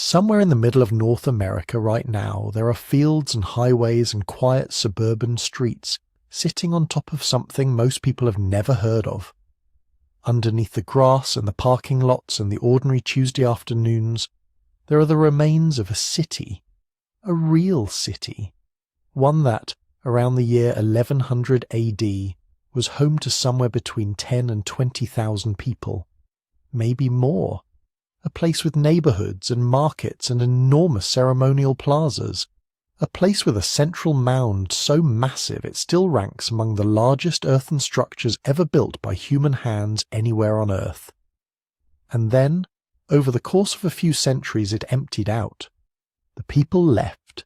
Somewhere in the middle of North America right now, there are fields and highways and quiet suburban streets sitting on top of something most people have never heard of. Underneath the grass and the parking lots and the ordinary Tuesday afternoons, there are the remains of a city, a real city, one that, around the year 1100 AD, was home to somewhere between 10 and 20,000 people, maybe more. A place with neighbourhoods and markets and enormous ceremonial plazas. A place with a central mound so massive it still ranks among the largest earthen structures ever built by human hands anywhere on Earth. And then, over the course of a few centuries, it emptied out. The people left.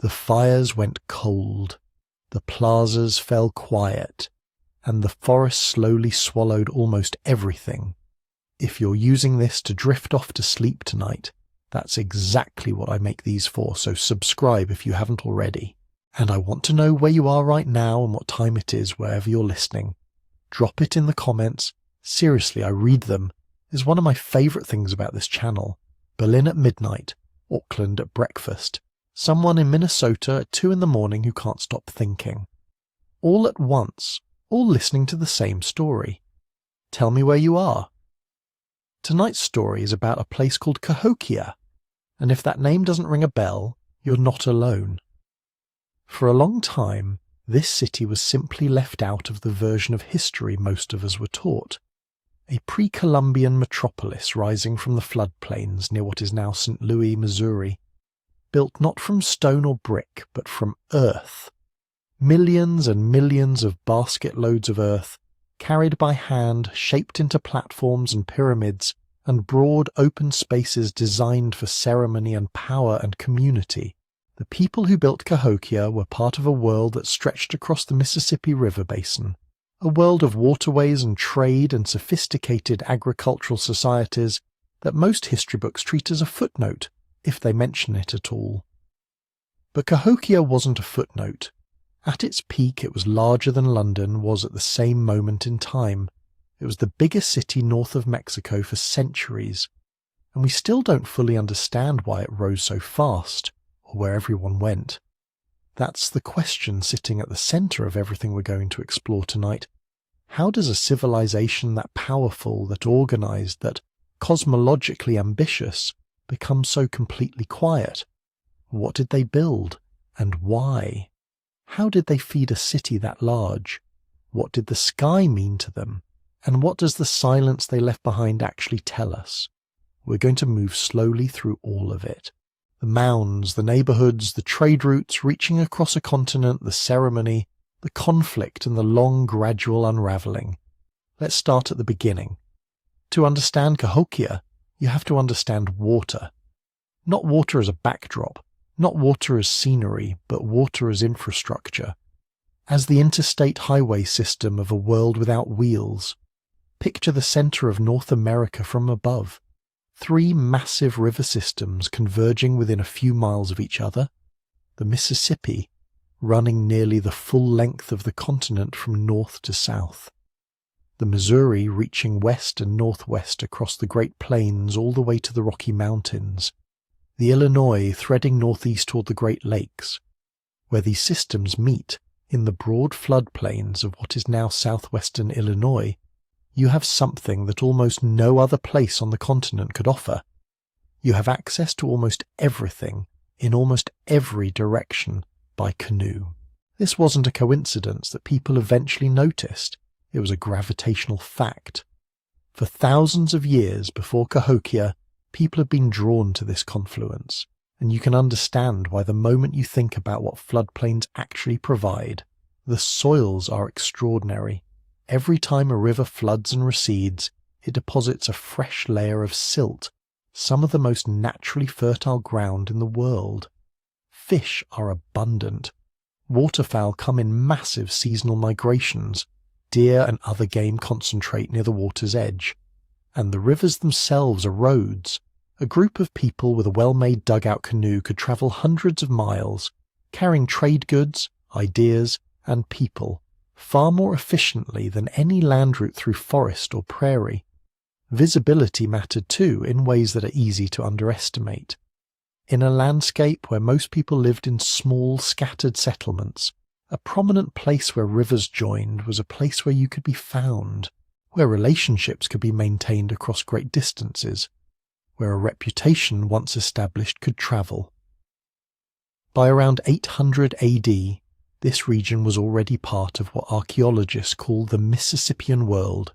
The fires went cold. The plazas fell quiet. And the forest slowly swallowed almost everything. If you're using this to drift off to sleep tonight, that's exactly what I make these for, so subscribe if you haven't already. And I want to know where you are right now and what time it is wherever you're listening. Drop it in the comments. Seriously, I read them. It's one of my favourite things about this channel. Berlin at midnight, Auckland at breakfast. Someone in Minnesota at 2 in the morning who can't stop thinking. All at once, all listening to the same story. Tell me where you are. Tonight's story is about a place called Cahokia, and if that name doesn't ring a bell, you're not alone. For a long time, this city was simply left out of the version of history most of us were taught. A pre-Columbian metropolis rising from the floodplains near what is now St. Louis, Missouri, built not from stone or brick, but from earth. Millions and millions of basket loads of earth, carried by hand, shaped into platforms and pyramids, and broad open spaces designed for ceremony and power and community. The people who built Cahokia were part of a world that stretched across the Mississippi River basin, a world of waterways and trade and sophisticated agricultural societies that most history books treat as a footnote, if they mention it at all. But Cahokia wasn't a footnote. At its peak, it was larger than London was at the same moment in time. It was the biggest city north of Mexico for centuries, and we still don't fully understand why it rose so fast, or where everyone went. That's the question sitting at the centre of everything we're going to explore tonight. How does a civilization that powerful, that organised, that cosmologically ambitious, become so completely quiet? What did they build, and why? How did they feed a city that large? What did the sky mean to them? And what does the silence they left behind actually tell us? We're going to move slowly through all of it. The mounds, the neighbourhoods, the trade routes reaching across a continent, the ceremony, the conflict and the long gradual unravelling. Let's start at the beginning. To understand Cahokia, you have to understand water. Not water as a backdrop, not water as scenery, but water as infrastructure. As the interstate highway system of a world without wheels. Picture the centre of North America from above. 3 massive river systems converging within a few miles of each other. The Mississippi, running nearly the full length of the continent from north to south. The Missouri reaching west and northwest across the Great Plains all the way to the Rocky Mountains. The Illinois threading northeast toward the Great Lakes. Where these systems meet, in the broad floodplains of what is now southwestern Illinois, you have something that almost no other place on the continent could offer. You have access to almost everything, in almost every direction, by canoe. This wasn't a coincidence that people eventually noticed. It was a gravitational fact. For thousands of years before Cahokia, people have been drawn to this confluence, and you can understand why the moment you think about what floodplains actually provide. The soils are extraordinary. Every time a river floods and recedes, it deposits a fresh layer of silt, some of the most naturally fertile ground in the world. Fish are abundant. Waterfowl come in massive seasonal migrations. Deer and other game concentrate near the water's edge. And the rivers themselves are roads. A group of people with a well-made dugout canoe could travel hundreds of miles, carrying trade goods, ideas, and people, far more efficiently than any land route through forest or prairie. Visibility mattered too in ways that are easy to underestimate. In a landscape where most people lived in small, scattered settlements, a prominent place where rivers joined was a place where you could be found, where relationships could be maintained across great distances, where a reputation once established could travel. By around 800 AD, this region was already part of what archaeologists call the Mississippian world.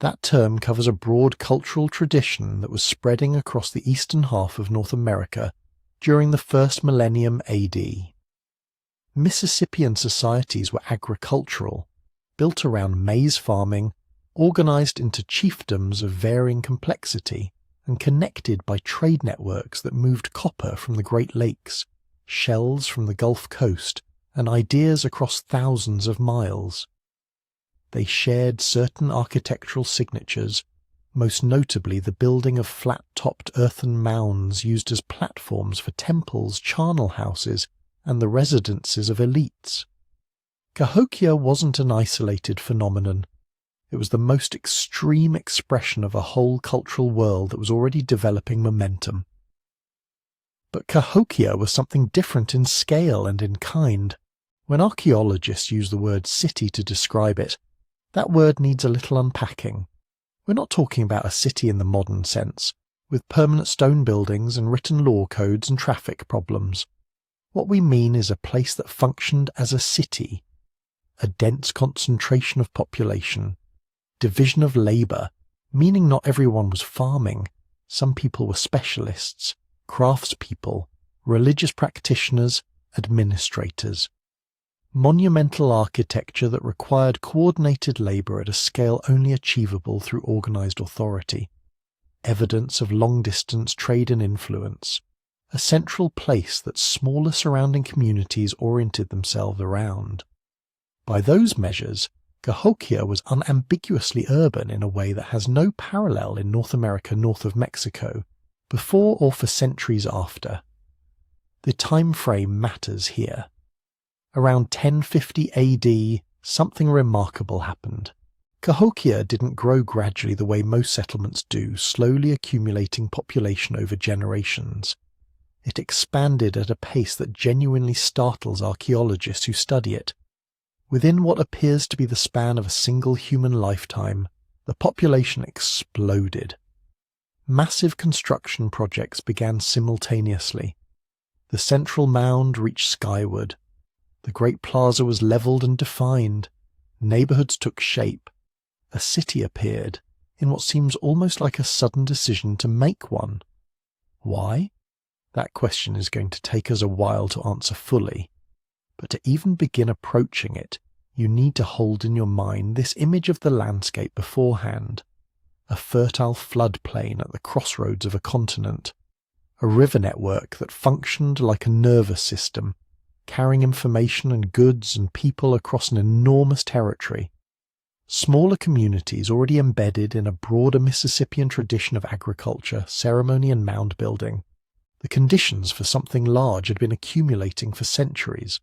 That term covers a broad cultural tradition that was spreading across the eastern half of North America during the first millennium AD. Mississippian societies were agricultural, built around maize farming, organized into chiefdoms of varying complexity, and connected by trade networks that moved copper from the Great Lakes, shells from the Gulf Coast, and ideas across thousands of miles. They shared certain architectural signatures, most notably the building of flat-topped earthen mounds used as platforms for temples, charnel houses, and the residences of elites. Cahokia wasn't an isolated phenomenon. It was the most extreme expression of a whole cultural world that was already developing momentum. But Cahokia was something different in scale and in kind. When archaeologists use the word city to describe it, that word needs a little unpacking. We're not talking about a city in the modern sense, with permanent stone buildings and written law codes and traffic problems. What we mean is a place that functioned as a city, a dense concentration of population, division of labour, meaning not everyone was farming. Some people were specialists, craftspeople, religious practitioners, administrators. Monumental architecture that required coordinated labour at a scale only achievable through organised authority. Evidence of long-distance trade and influence. A central place that smaller surrounding communities oriented themselves around. By those measures, Cahokia was unambiguously urban in a way that has no parallel in North America north of Mexico, before or for centuries after. The time frame matters here. Around 1050 AD, something remarkable happened. Cahokia didn't grow gradually the way most settlements do, slowly accumulating population over generations. It expanded at a pace that genuinely startles archaeologists who study it. Within what appears to be the span of a single human lifetime, the population exploded. Massive construction projects began simultaneously. The central mound reached skyward. The great plaza was levelled and defined. Neighbourhoods took shape. A city appeared, in what seems almost like a sudden decision to make one. Why? That question is going to take us a while to answer fully. But to even begin approaching it, you need to hold in your mind this image of the landscape beforehand. A fertile floodplain at the crossroads of a continent. A river network that functioned like a nervous system, carrying information and goods and people across an enormous territory. Smaller communities already embedded in a broader Mississippian tradition of agriculture, ceremony and mound building. The conditions for something large had been accumulating for centuries.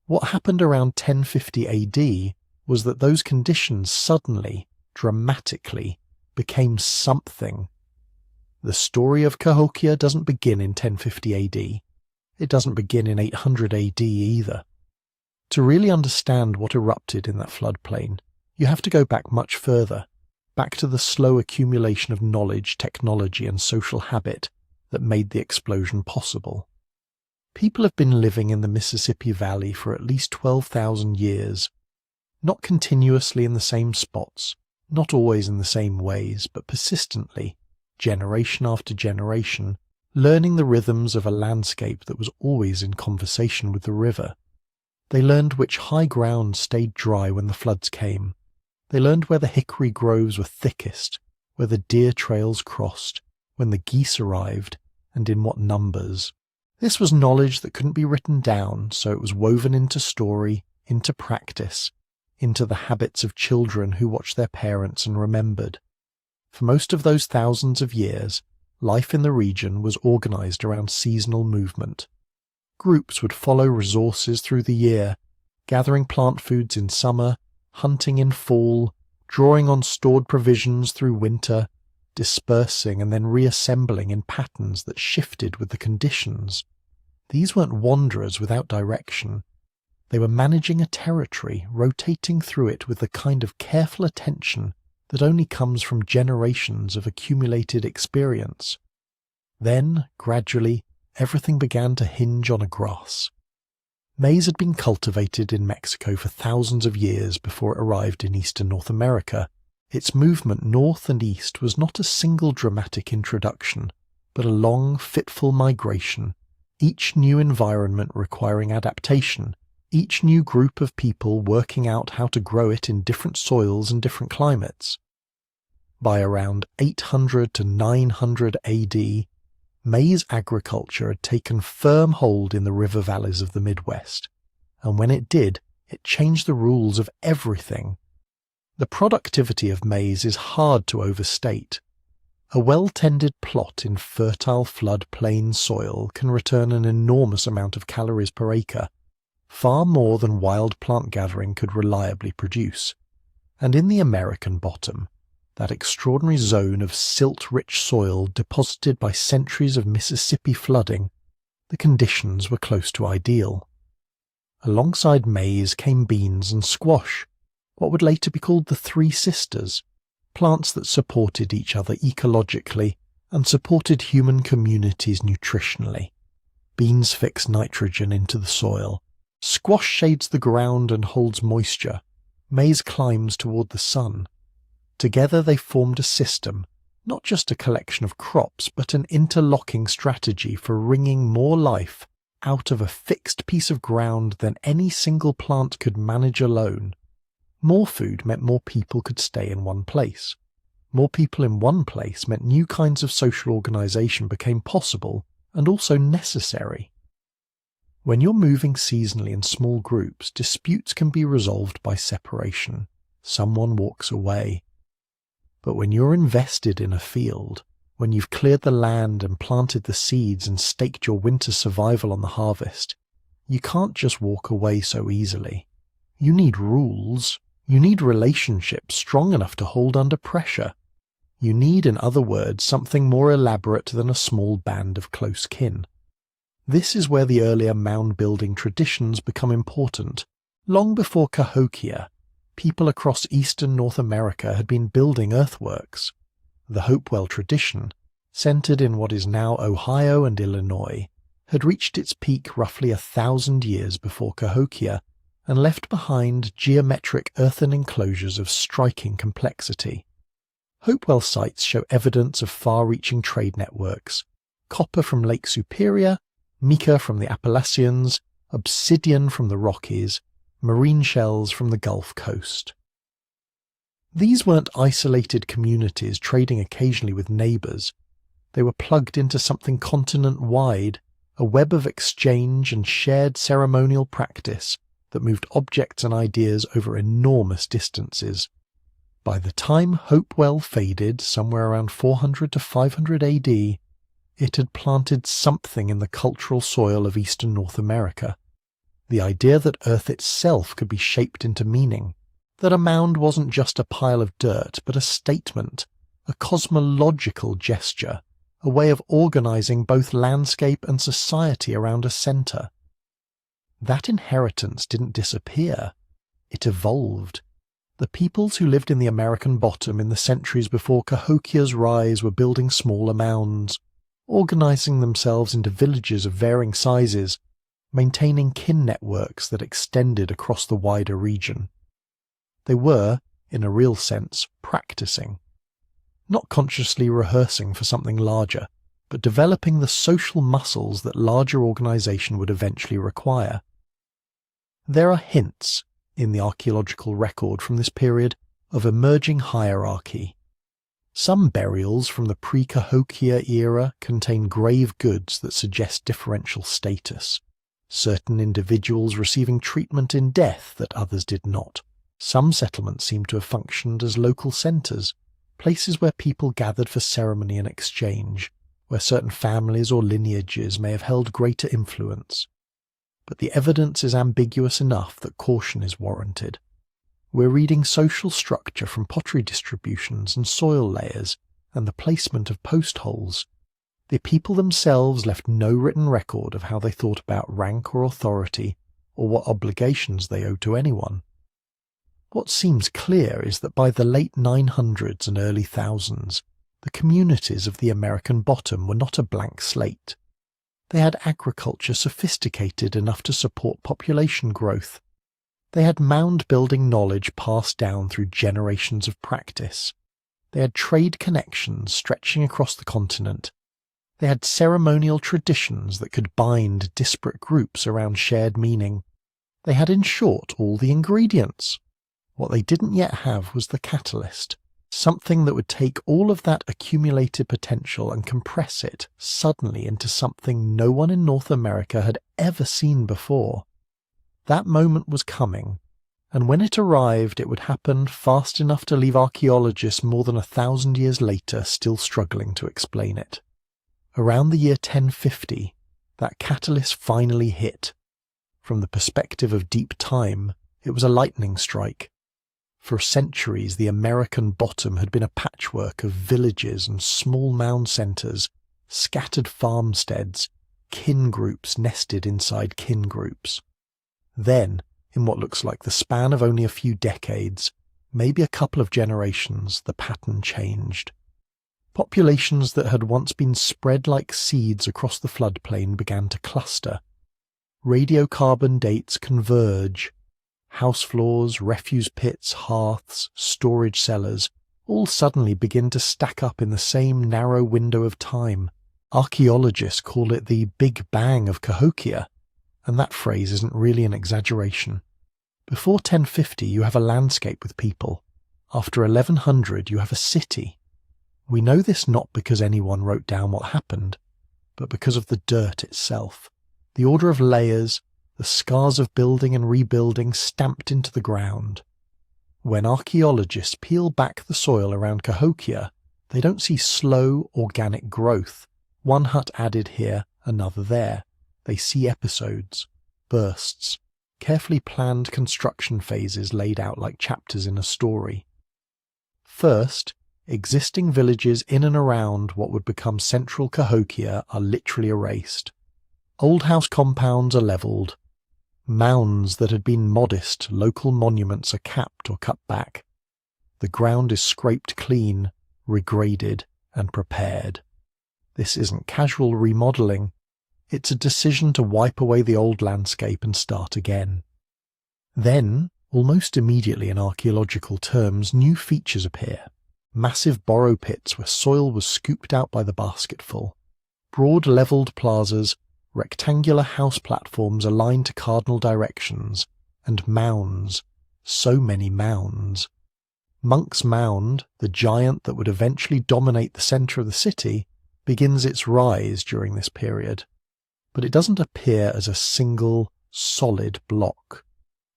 What happened around 1050 AD was that those conditions suddenly, dramatically, became something. The story of Cahokia doesn't begin in 1050 AD. It doesn't begin in 800 AD either. To really understand what erupted in that floodplain, you have to go back much further, back to the slow accumulation of knowledge, technology and social habit that made the explosion possible. People have been living in the Mississippi Valley for at least 12,000 years, not continuously in the same spots, not always in the same ways, but persistently, generation after generation, learning the rhythms of a landscape that was always in conversation with the river. They learned which high ground stayed dry when the floods came. They learned where the hickory groves were thickest, where the deer trails crossed, when the geese arrived, and in what numbers. This was knowledge that couldn't be written down, so it was woven into story, into practice, into the habits of children who watched their parents and remembered. For most of those thousands of years, life in the region was organized around seasonal movement. Groups would follow resources through the year, gathering plant foods in summer, hunting in fall, drawing on stored provisions through winter, dispersing and then reassembling in patterns that shifted with the conditions. These weren't wanderers without direction. They were managing a territory, rotating through it with the kind of careful attention that only comes from generations of accumulated experience. Then, gradually, everything began to hinge on a grass. Maize had been cultivated in Mexico for thousands of years before it arrived in eastern North America. Its movement north and east was not a single dramatic introduction, but a long, fitful migration, each new environment requiring adaptation, each new group of people working out how to grow it in different soils and different climates. By around 800 to 900 AD, maize agriculture had taken firm hold in the river valleys of the Midwest, and when it did, it changed the rules of everything. The productivity of maize is hard to overstate. A well-tended plot in fertile floodplain soil can return an enormous amount of calories per acre, far more than wild plant gathering could reliably produce. And in the American bottom, that extraordinary zone of silt-rich soil deposited by centuries of Mississippi flooding, the conditions were close to ideal. Alongside maize came beans and squash, what would later be called the Three Sisters, plants that supported each other ecologically and supported human communities nutritionally. Beans fix nitrogen into the soil. Squash shades the ground and holds moisture. Maize climbs toward the sun. Together they formed a system, not just a collection of crops, but an interlocking strategy for wringing more life out of a fixed piece of ground than any single plant could manage alone. More food meant more people could stay in one place. More people in one place meant new kinds of social organization became possible and also necessary. When you're moving seasonally in small groups, disputes can be resolved by separation. Someone walks away. But when you're invested in a field, when you've cleared the land and planted the seeds and staked your winter survival on the harvest, you can't just walk away so easily. You need rules. You need relationships strong enough to hold under pressure. You need, in other words, something more elaborate than a small band of close kin. This is where the earlier mound-building traditions become important. Long before Cahokia, people across eastern North America had been building earthworks. The Hopewell tradition, centered in what is now Ohio and Illinois, had reached its peak roughly 1,000 years before Cahokia, and left behind geometric earthen enclosures of striking complexity. Hopewell sites show evidence of far-reaching trade networks: copper from Lake Superior, mica from the Appalachians, obsidian from the Rockies, marine shells from the Gulf Coast. These weren't isolated communities trading occasionally with neighbours. They were plugged into something continent-wide, a web of exchange and shared ceremonial practice that moved objects and ideas over enormous distances. By the time Hopewell faded, somewhere around 400 to 500 AD, it had planted something in the cultural soil of eastern North America. The idea that Earth itself could be shaped into meaning, that a mound wasn't just a pile of dirt, but a statement, a cosmological gesture, a way of organizing both landscape and society around a center. That inheritance didn't disappear. It evolved. The peoples who lived in the American bottom in the centuries before Cahokia's rise were building smaller mounds, organizing themselves into villages of varying sizes, maintaining kin networks that extended across the wider region. They were, in a real sense, practicing. Not consciously rehearsing for something larger, but developing the social muscles that larger organization would eventually require. There are hints, in the archaeological record from this period, of emerging hierarchy. Some burials from the pre-Cahokia era contain grave goods that suggest differential status. Certain individuals receiving treatment in death that others did not. Some settlements seem to have functioned as local centres, places where people gathered for ceremony and exchange, where certain families or lineages may have held greater influence. But the evidence is ambiguous enough that caution is warranted. We're reading social structure from pottery distributions and soil layers, and the placement of post holes. The people themselves left no written record of how they thought about rank or authority, or what obligations they owed to anyone. What seems clear is that by the late 900s and early thousands, the communities of the American bottom were not a blank slate. They had agriculture sophisticated enough to support population growth. They had mound-building knowledge passed down through generations of practice. They had trade connections stretching across the continent. They had ceremonial traditions that could bind disparate groups around shared meaning. They had, in short, all the ingredients. What they didn't yet have was the catalyst, something that would take all of that accumulated potential and compress it suddenly into something no one in North America had ever seen before. That moment was coming, and when it arrived it would happen fast enough to leave archaeologists more than 1,000 years later still struggling to explain it. Around the year 1050, that catalyst finally hit. From the perspective of deep time, it was a lightning strike. For centuries, the American bottom had been a patchwork of villages and small mound centres, scattered farmsteads, kin groups nested inside kin groups. Then, in what looks like the span of only a few decades, maybe a couple of generations, the pattern changed. Populations that had once been spread like seeds across the floodplain began to cluster. Radiocarbon dates converge. House floors, refuse pits, hearths, storage cellars all suddenly begin to stack up in the same narrow window of time. Archaeologists call it the Big Bang of Cahokia, and that phrase isn't really an exaggeration. Before 1050 you have a landscape with people. After 1100 you have a city. We know this not because anyone wrote down what happened, but because of the dirt itself, the order of layers, the scars of building and rebuilding stamped into the ground. When archaeologists peel back the soil around Cahokia, they don't see slow, organic growth, one hut added here, another there. They see episodes, bursts, carefully planned construction phases laid out like chapters in a story. First, existing villages in and around what would become central Cahokia are literally erased. Old house compounds are levelled. Mounds that had been modest local monuments are capped or cut back. The ground is scraped clean, regraded, and prepared. This isn't casual remodelling. It's a decision to wipe away the old landscape and start again. Then, almost immediately in archaeological terms, new features appear. Massive borrow pits where soil was scooped out by the basketful. Broad levelled plazas, rectangular house platforms aligned to cardinal directions, and mounds, so many mounds. Monks Mound, the giant that would eventually dominate the centre of the city, begins its rise during this period. But it doesn't appear as a single, solid block.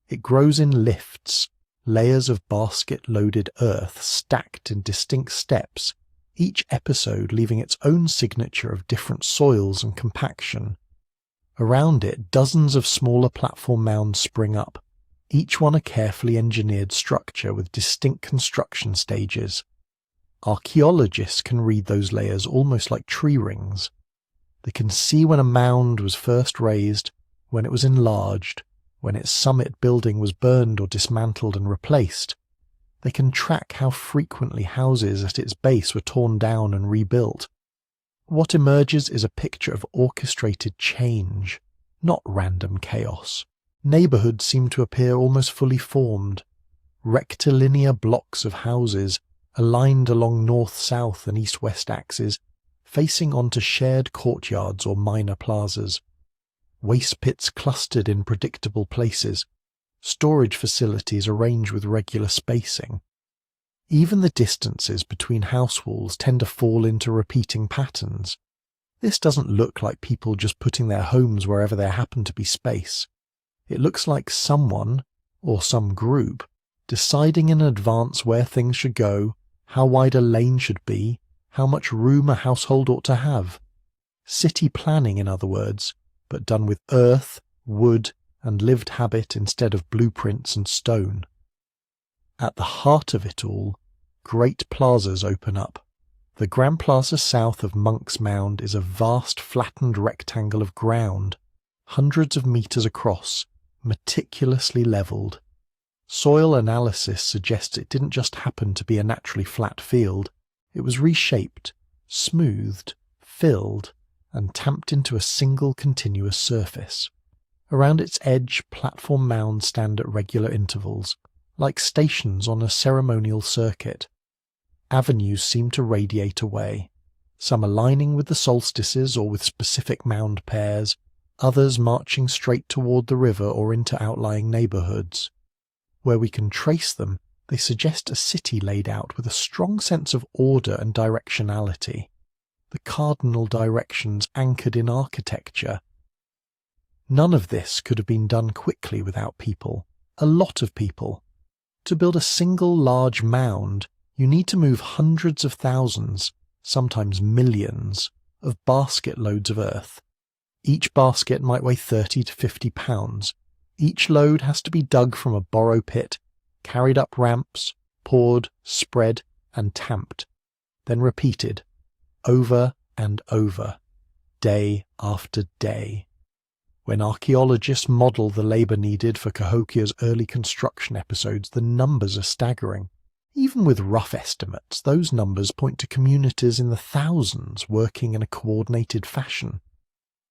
It grows in lifts, layers of basket-loaded earth stacked in distinct steps, each episode leaving its own signature of different soils and compaction. Around it, dozens of smaller platform mounds spring up, each one a carefully engineered structure with distinct construction stages. Archaeologists can read those layers almost like tree rings. They can see when a mound was first raised, when it was enlarged, when its summit building was burned or dismantled and replaced. They can track how frequently houses at its base were torn down and rebuilt. What emerges is a picture of orchestrated change, not random chaos. Neighbourhoods seem to appear almost fully formed. Rectilinear blocks of houses, aligned along north-south and east-west axes, facing onto shared courtyards or minor plazas. Waste pits clustered in predictable places. Storage facilities arranged with regular spacing. Even the distances between house walls tend to fall into repeating patterns. This doesn't look like people just putting their homes wherever there happen to be space. It looks like someone, or some group, deciding in advance where things should go, how wide a lane should be, how much room a household ought to have. City planning, in other words, but done with earth, wood, and lived habit instead of blueprints and stone. At the heart of it all, great plazas open up. The Grand Plaza south of Monks Mound is a vast flattened rectangle of ground, hundreds of meters across, meticulously levelled. Soil analysis suggests it didn't just happen to be a naturally flat field, it was reshaped, smoothed, filled, and tamped into a single continuous surface. Around its edge, platform mounds stand at regular intervals, like stations on a ceremonial circuit. Avenues seem to radiate away, some aligning with the solstices or with specific mound pairs, others marching straight toward the river or into outlying neighbourhoods. Where we can trace them, they suggest a city laid out with a strong sense of order and directionality, the cardinal directions anchored in architecture. None of this could have been done quickly without people, a lot of people. To build a single large mound, you need to move hundreds of thousands, sometimes millions, of basket loads of earth. Each basket might weigh 30 to 50 pounds. Each load has to be dug from a borrow pit, carried up ramps, poured, spread, and tamped, then repeated, over and over, day after day. When archaeologists model the labour needed for Cahokia's early construction episodes, the numbers are staggering. Even with rough estimates, those numbers point to communities in the thousands working in a coordinated fashion.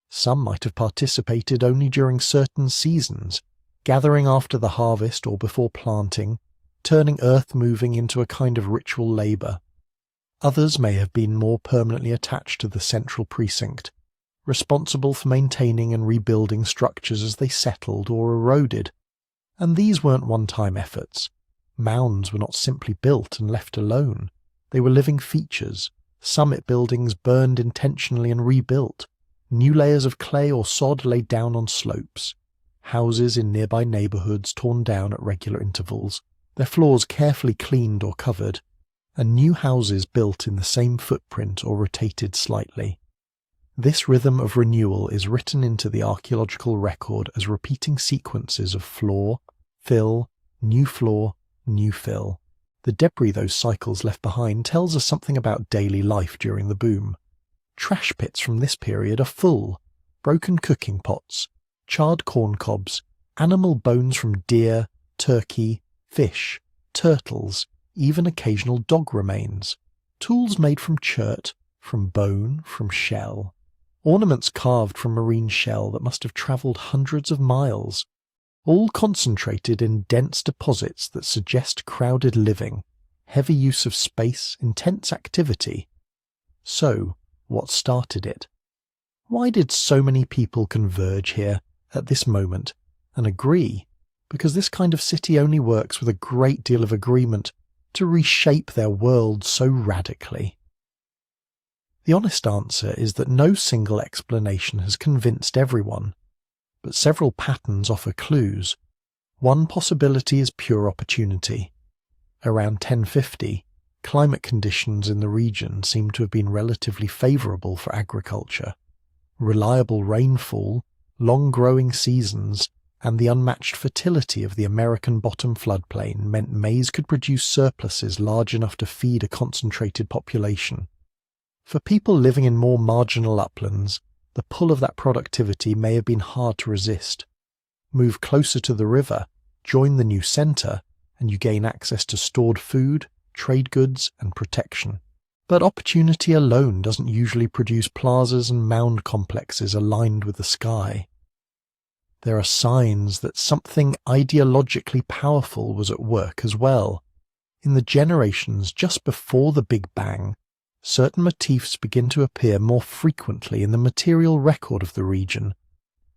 Some might have participated only during certain seasons, gathering after the harvest or before planting, turning earth moving into a kind of ritual labour. Others may have been more permanently attached to the central precinct, responsible for maintaining and rebuilding structures as they settled or eroded. And these weren't one-time efforts. Mounds were not simply built and left alone. They were living features, summit buildings burned intentionally and rebuilt, new layers of clay or sod laid down on slopes, houses in nearby neighbourhoods torn down at regular intervals, their floors carefully cleaned or covered, and new houses built in the same footprint or rotated slightly. This rhythm of renewal is written into the archaeological record as repeating sequences of floor, fill, new floor, new fill. The debris those cycles left behind tells us something about daily life during the boom. Trash pits from this period are full, broken cooking pots, charred corn cobs, animal bones from deer, turkey, fish, turtles, even occasional dog remains, tools made from chert, from bone, from shell, ornaments carved from marine shell that must have travelled hundreds of miles, all concentrated in dense deposits that suggest crowded living, heavy use of space, intense activity. So, what started it? Why did so many people converge here at this moment and agree? Because this kind of city only works with a great deal of agreement to reshape their world so radically. The honest answer is that no single explanation has convinced everyone, but several patterns offer clues. One possibility is pure opportunity. Around 1050, climate conditions in the region seem to have been relatively favourable for agriculture. Reliable rainfall, long growing seasons, and the unmatched fertility of the American bottom floodplain meant maize could produce surpluses large enough to feed a concentrated population. For people living in more marginal uplands, the pull of that productivity may have been hard to resist. Move closer to the river, join the new centre, and you gain access to stored food, trade goods, and protection. But opportunity alone doesn't usually produce plazas and mound complexes aligned with the sky. There are signs that something ideologically powerful was at work as well. In the generations just before the Big Bang, certain motifs begin to appear more frequently in the material record of the region.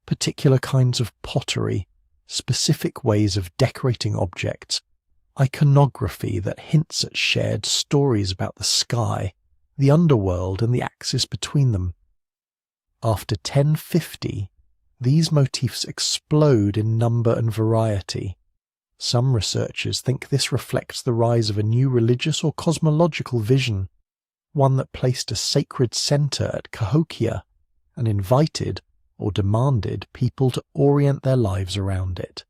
Particular kinds of pottery, specific ways of decorating objects, iconography that hints at shared stories about the sky, the underworld, and the axis between them. After 1050, these motifs explode in number and variety. Some researchers think this reflects the rise of a new religious or cosmological vision, one that placed a sacred centre at Cahokia and invited or demanded people to orient their lives around it.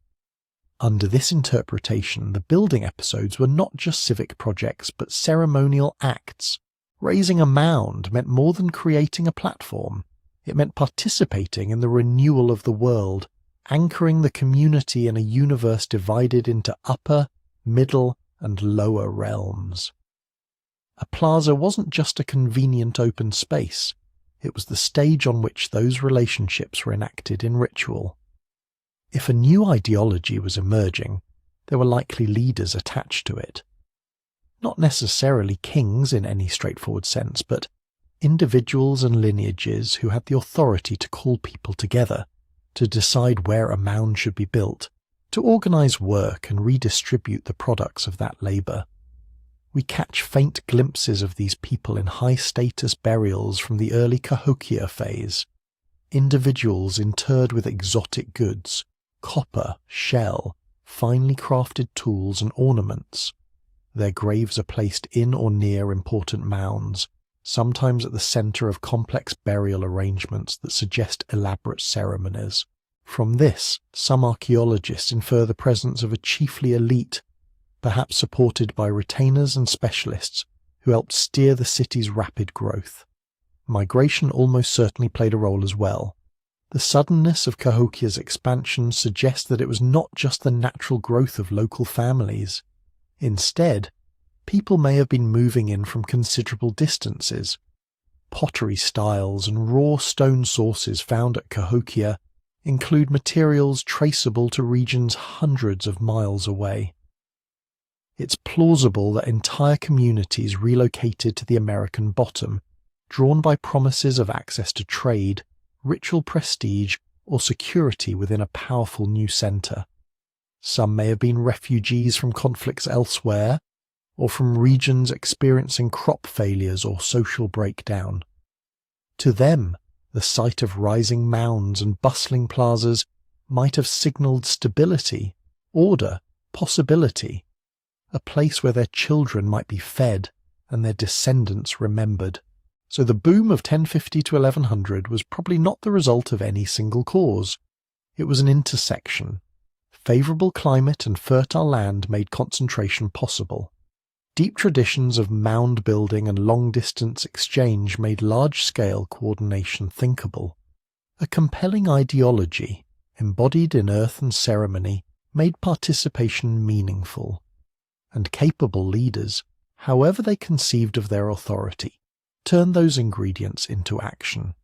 Under this interpretation, the building episodes were not just civic projects but ceremonial acts, Raising a mound meant more than creating a platform. It meant participating in the renewal of the world, anchoring the community in a universe divided into upper, middle, and lower realms. A plaza wasn't just a convenient open space, it was the stage on which those relationships were enacted in ritual. If a new ideology was emerging, there were likely leaders attached to it. Not necessarily kings in any straightforward sense, but individuals and lineages who had the authority to call people together, to decide where a mound should be built, to organize work and redistribute the products of that labor. We catch faint glimpses of these people in high-status burials from the early Cahokia phase. Individuals interred with exotic goods, copper, shell, finely crafted tools and ornaments. Their graves are placed in or near important mounds, sometimes at the center of complex burial arrangements that suggest elaborate ceremonies. From this, some archaeologists infer the presence of a chiefly elite, perhaps supported by retainers and specialists who helped steer the city's rapid growth. Migration almost certainly played a role as well. The suddenness of Cahokia's expansion suggests that it was not just the natural growth of local families. Instead, people may have been moving in from considerable distances. Pottery styles and raw stone sources found at Cahokia include materials traceable to regions hundreds of miles away. It's plausible that entire communities relocated to the American bottom, drawn by promises of access to trade, ritual prestige, or security within a powerful new center. Some may have been refugees from conflicts elsewhere, or from regions experiencing crop failures or social breakdown. To them, the sight of rising mounds and bustling plazas might have signaled stability, order, possibility, a place where their children might be fed and their descendants remembered. So the boom of 1050 to 1100 was probably not the result of any single cause. It was an intersection. Favourable climate and fertile land made concentration possible. Deep traditions of mound building and long-distance exchange made large-scale coordination thinkable. A compelling ideology, embodied in earth and ceremony, made participation meaningful. And capable leaders, however they conceived of their authority, turned those ingredients into action.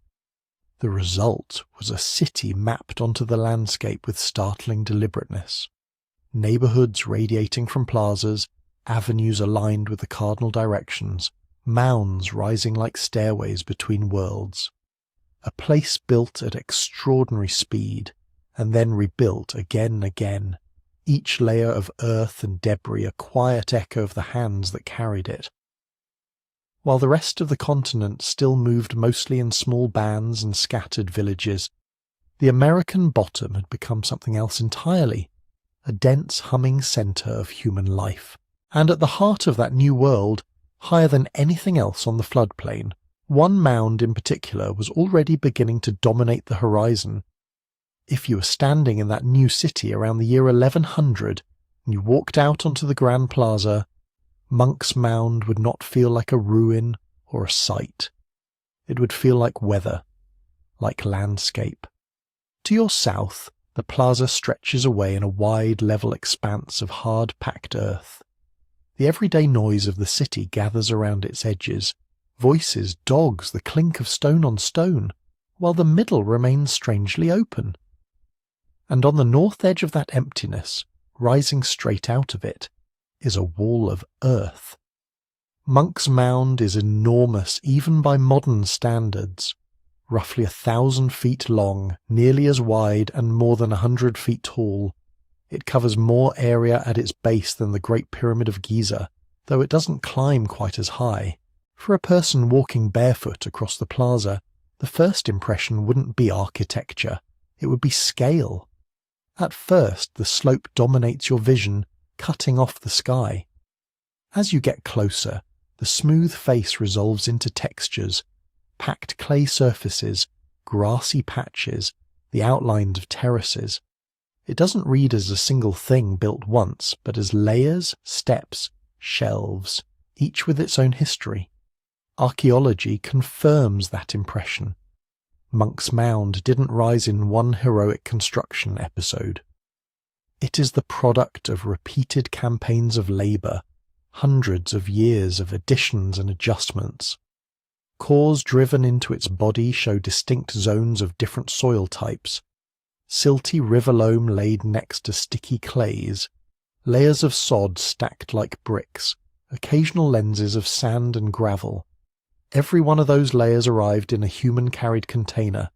The result was a city mapped onto the landscape with startling deliberateness. Neighborhoods radiating from plazas, avenues aligned with the cardinal directions, mounds rising like stairways between worlds. A place built at extraordinary speed, and then rebuilt again and again, each layer of earth and debris a quiet echo of the hands that carried it. While the rest of the continent still moved mostly in small bands and scattered villages, the American bottom had become something else entirely, a dense humming centre of human life. And at the heart of that new world, higher than anything else on the floodplain, one mound in particular was already beginning to dominate the horizon. If you were standing in that new city around the year 1100 and you walked out onto the Grand Plaza, Monks Mound would not feel like a ruin or a site. It would feel like weather, like landscape. To your south, the plaza stretches away in a wide, level expanse of hard-packed earth. The everyday noise of the city gathers around its edges, voices, dogs, the clink of stone on stone, while the middle remains strangely open. And on the north edge of that emptiness, rising straight out of it, is a wall of earth. Monks Mound is enormous even by modern standards, roughly 1,000 feet long, nearly as wide and more than 100 feet tall. It covers more area at its base than the Great Pyramid of Giza, though it doesn't climb quite as high. For a person walking barefoot across the plaza, the first impression wouldn't be architecture, it would be scale. At first, the slope dominates your vision, cutting off the sky. As you get closer, the smooth face resolves into textures, packed clay surfaces, grassy patches, the outlines of terraces. It doesn't read as a single thing built once, but as layers, steps, shelves, each with its own history. Archaeology confirms that impression. Monks Mound didn't rise in one heroic construction episode. It is the product of repeated campaigns of labour, hundreds of years of additions and adjustments. Cores driven into its body show distinct zones of different soil types. Silty river loam laid next to sticky clays, layers of sod stacked like bricks, occasional lenses of sand and gravel. Every one of those layers arrived in a human-carried container,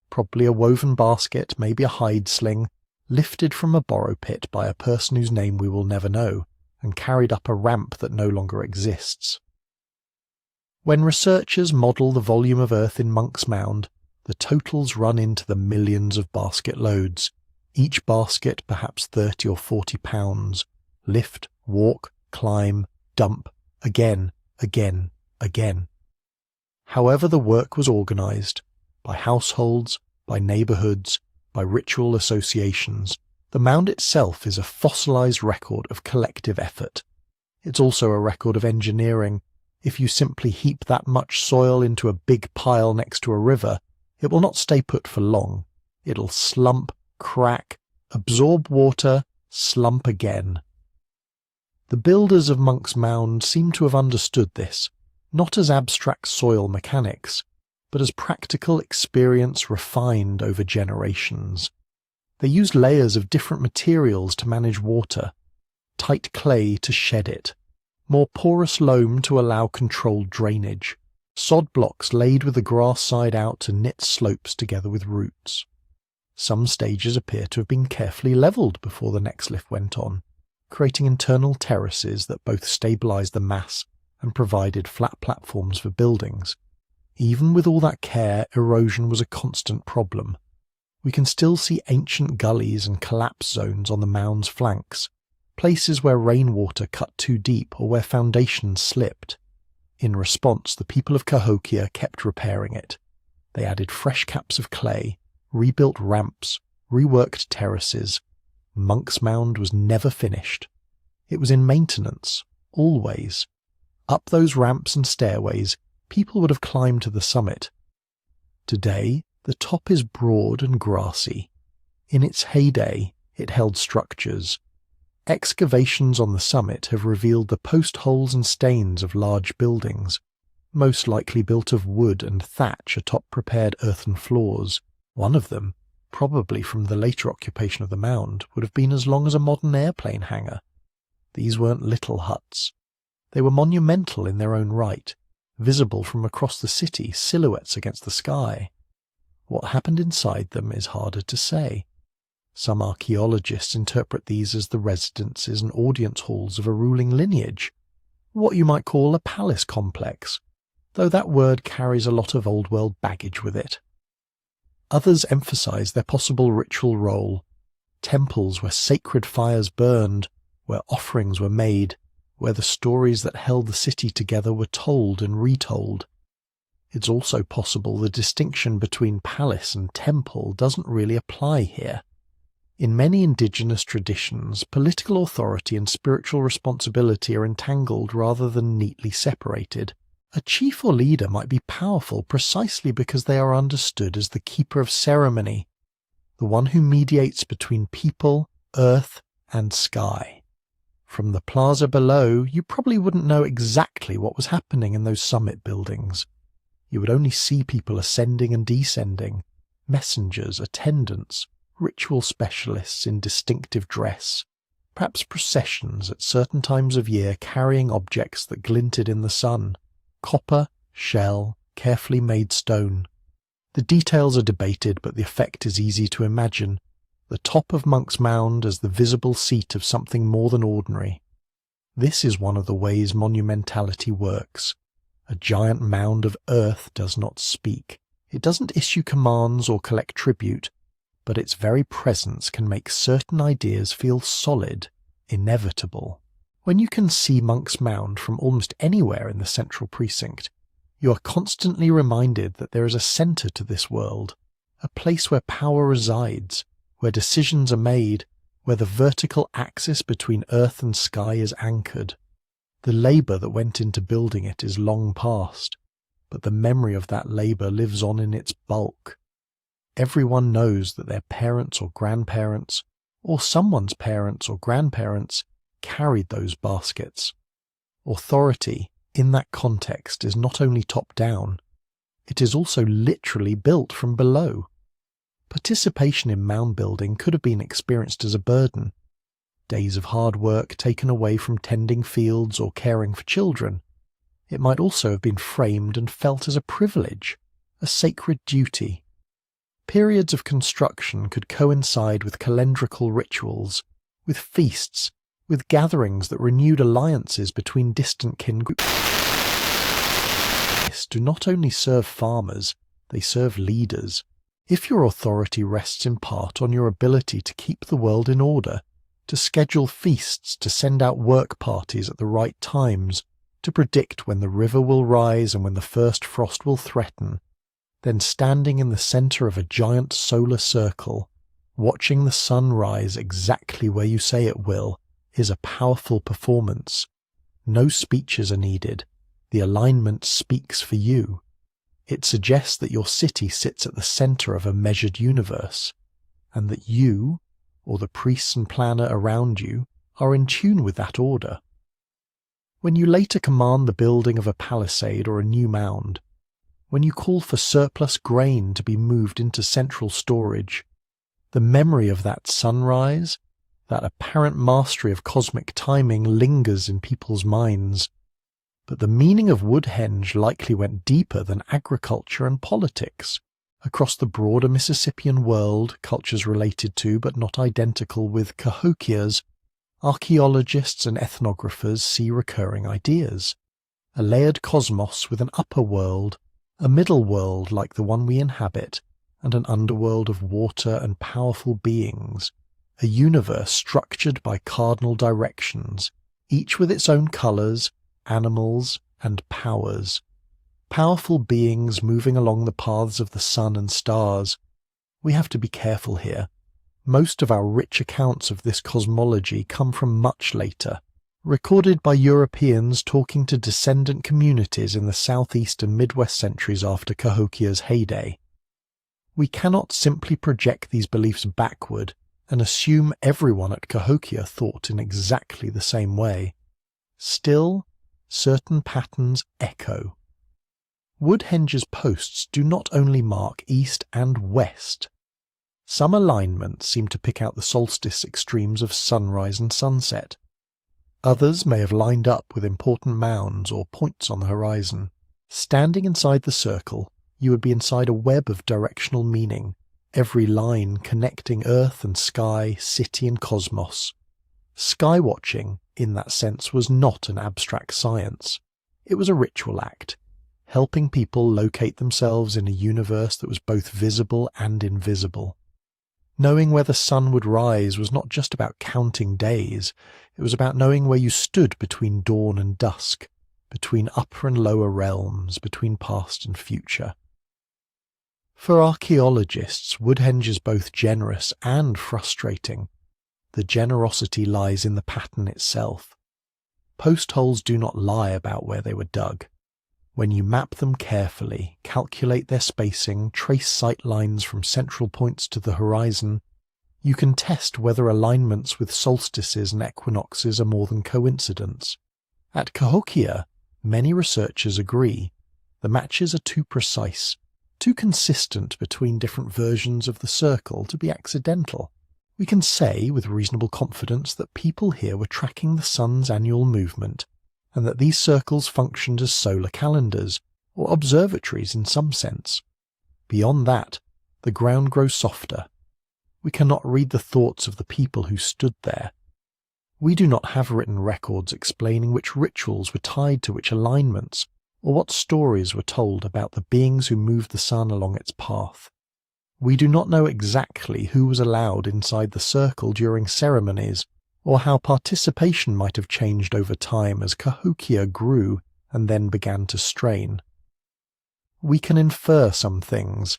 probably a woven basket, maybe a hide sling, lifted from a borrow pit by a person whose name we will never know, and carried up a ramp that no longer exists. When researchers model the volume of Earth in Monks Mound, the totals run into the millions of basket loads, each basket perhaps 30 or 40 pounds. Lift, walk, climb, dump, again, again, again. However the work was organised, by households, by neighbourhoods, by ritual associations, the mound itself is a fossilised record of collective effort. It's also a record of engineering. If you simply heap that much soil into a big pile next to a river, it will not stay put for long. It'll slump, crack, absorb water, slump again. The builders of Monks Mound seem to have understood this, not as abstract soil mechanics, but as practical experience refined over generations. They used layers of different materials to manage water, tight clay to shed it, more porous loam to allow controlled drainage, sod blocks laid with the grass side out to knit slopes together with roots. Some stages appear to have been carefully levelled before the next lift went on, creating internal terraces that both stabilised the mass and provided flat platforms for buildings. Even with all that care, erosion was a constant problem. We can still see ancient gullies and collapse zones on the mound's flanks, places where rainwater cut too deep or where foundations slipped. In response, the people of Cahokia kept repairing it. They added fresh caps of clay, rebuilt ramps, reworked terraces. Monks Mound was never finished. It was in maintenance, always. Up those ramps and stairways, people would have climbed to the summit. Today, the top is broad and grassy. In its heyday, it held structures. Excavations on the summit have revealed the post holes and stains of large buildings, most likely built of wood and thatch atop prepared earthen floors. One of them, probably from the later occupation of the mound, would have been as long as a modern airplane hangar. These weren't little huts. They were monumental in their own right, visible from across the city, silhouettes against the sky. What happened inside them is harder to say. Some archaeologists interpret these as the residences and audience halls of a ruling lineage, what you might call a palace complex, though that word carries a lot of old-world baggage with it. Others emphasize their possible ritual role, temples where sacred fires burned, where offerings were made, where the stories that held the city together were told and retold. It's also possible the distinction between palace and temple doesn't really apply here. In many indigenous traditions, political authority and spiritual responsibility are entangled rather than neatly separated. A chief or leader might be powerful precisely because they are understood as the keeper of ceremony, the one who mediates between people, earth, and sky. From the plaza below, you probably wouldn't know exactly what was happening in those summit buildings. You would only see people ascending and descending, messengers, attendants, ritual specialists in distinctive dress, perhaps processions at certain times of year carrying objects that glinted in the sun, copper, shell, carefully made stone. The details are debated, but the effect is easy to imagine. The top of Monks Mound as the visible seat of something more than ordinary. This is one of the ways monumentality works. A giant mound of earth does not speak. It doesn't issue commands or collect tribute, but its very presence can make certain ideas feel solid, inevitable. When you can see Monks Mound from almost anywhere in the central precinct, you are constantly reminded that there is a centre to this world, a place where power resides, where decisions are made, where the vertical axis between earth and sky is anchored. The labour that went into building it is long past. but the memory of that labour lives on in its bulk. Everyone knows that their parents or grandparents, or someone's parents or grandparents, carried those baskets. Authority, in that context, is not only top-down, it is also literally built from below. Participation in mound building could have been experienced as a burden. Days of hard work taken away from tending fields or caring for children. It might also have been framed and felt as a privilege, a sacred duty. Periods of construction could coincide with calendrical rituals, with feasts, with gatherings that renewed alliances between distant kin groups. Do not only serve farmers, they serve leaders. If your authority rests in part on your ability to keep the world in order, to schedule feasts, to send out work parties at the right times, to predict when the river will rise and when the first frost will threaten, then standing in the centre of a giant solar circle, watching the sun rise exactly where you say it will, is a powerful performance. No speeches are needed. The alignment speaks for you. It suggests that your city sits at the centre of a measured universe, and that you, or the priests and planner around you, are in tune with that order. When you later command the building of a palisade or a new mound, when you call for surplus grain to be moved into central storage, the memory of that sunrise, that apparent mastery of cosmic timing lingers in people's minds. But the meaning of Woodhenge likely went deeper than agriculture and politics. Across the broader Mississippian world, cultures related to but not identical with Cahokia's, archaeologists and ethnographers see recurring ideas. A layered cosmos with an upper world, a middle world like the one we inhabit, and an underworld of water and powerful beings. A universe structured by cardinal directions, each with its own colours, animals, and powers. Powerful beings moving along the paths of the sun and stars. We have to be careful here. Most of our rich accounts of this cosmology come from much later, recorded by Europeans talking to descendant communities in the southeast and midwest centuries after Cahokia's heyday. We cannot simply project these beliefs backward and assume everyone at Cahokia thought in exactly the same way. Still, certain patterns echo. Woodhenge's posts do not only mark east and west. Some alignments seem to pick out the solstice extremes of sunrise and sunset. Others may have lined up with important mounds or points on the horizon. Standing inside the circle, you would be inside a web of directional meaning, every line connecting earth and sky, city and cosmos. Skywatching, in that sense, was not an abstract science. It was a ritual act, helping people locate themselves in a universe that was both visible and invisible. Knowing where the sun would rise was not just about counting days, it was about knowing where you stood between dawn and dusk, between upper and lower realms, between past and future. For archaeologists, Woodhenge is both generous and frustrating. The generosity lies in the pattern itself. Post holes do not lie about where they were dug. When you map them carefully, calculate their spacing, trace sight lines from central points to the horizon, you can test whether alignments with solstices and equinoxes are more than coincidence. At Cahokia, many researchers agree the matches are too precise, too consistent between different versions of the circle to be accidental. We can say with reasonable confidence that people here were tracking the sun's annual movement, and that these circles functioned as solar calendars, or observatories in some sense. Beyond that, the ground grows softer. We cannot read the thoughts of the people who stood there. We do not have written records explaining which rituals were tied to which alignments, or what stories were told about the beings who moved the sun along its path. We do not know exactly who was allowed inside the circle during ceremonies, or how participation might have changed over time as Cahokia grew and then began to strain. We can infer some things.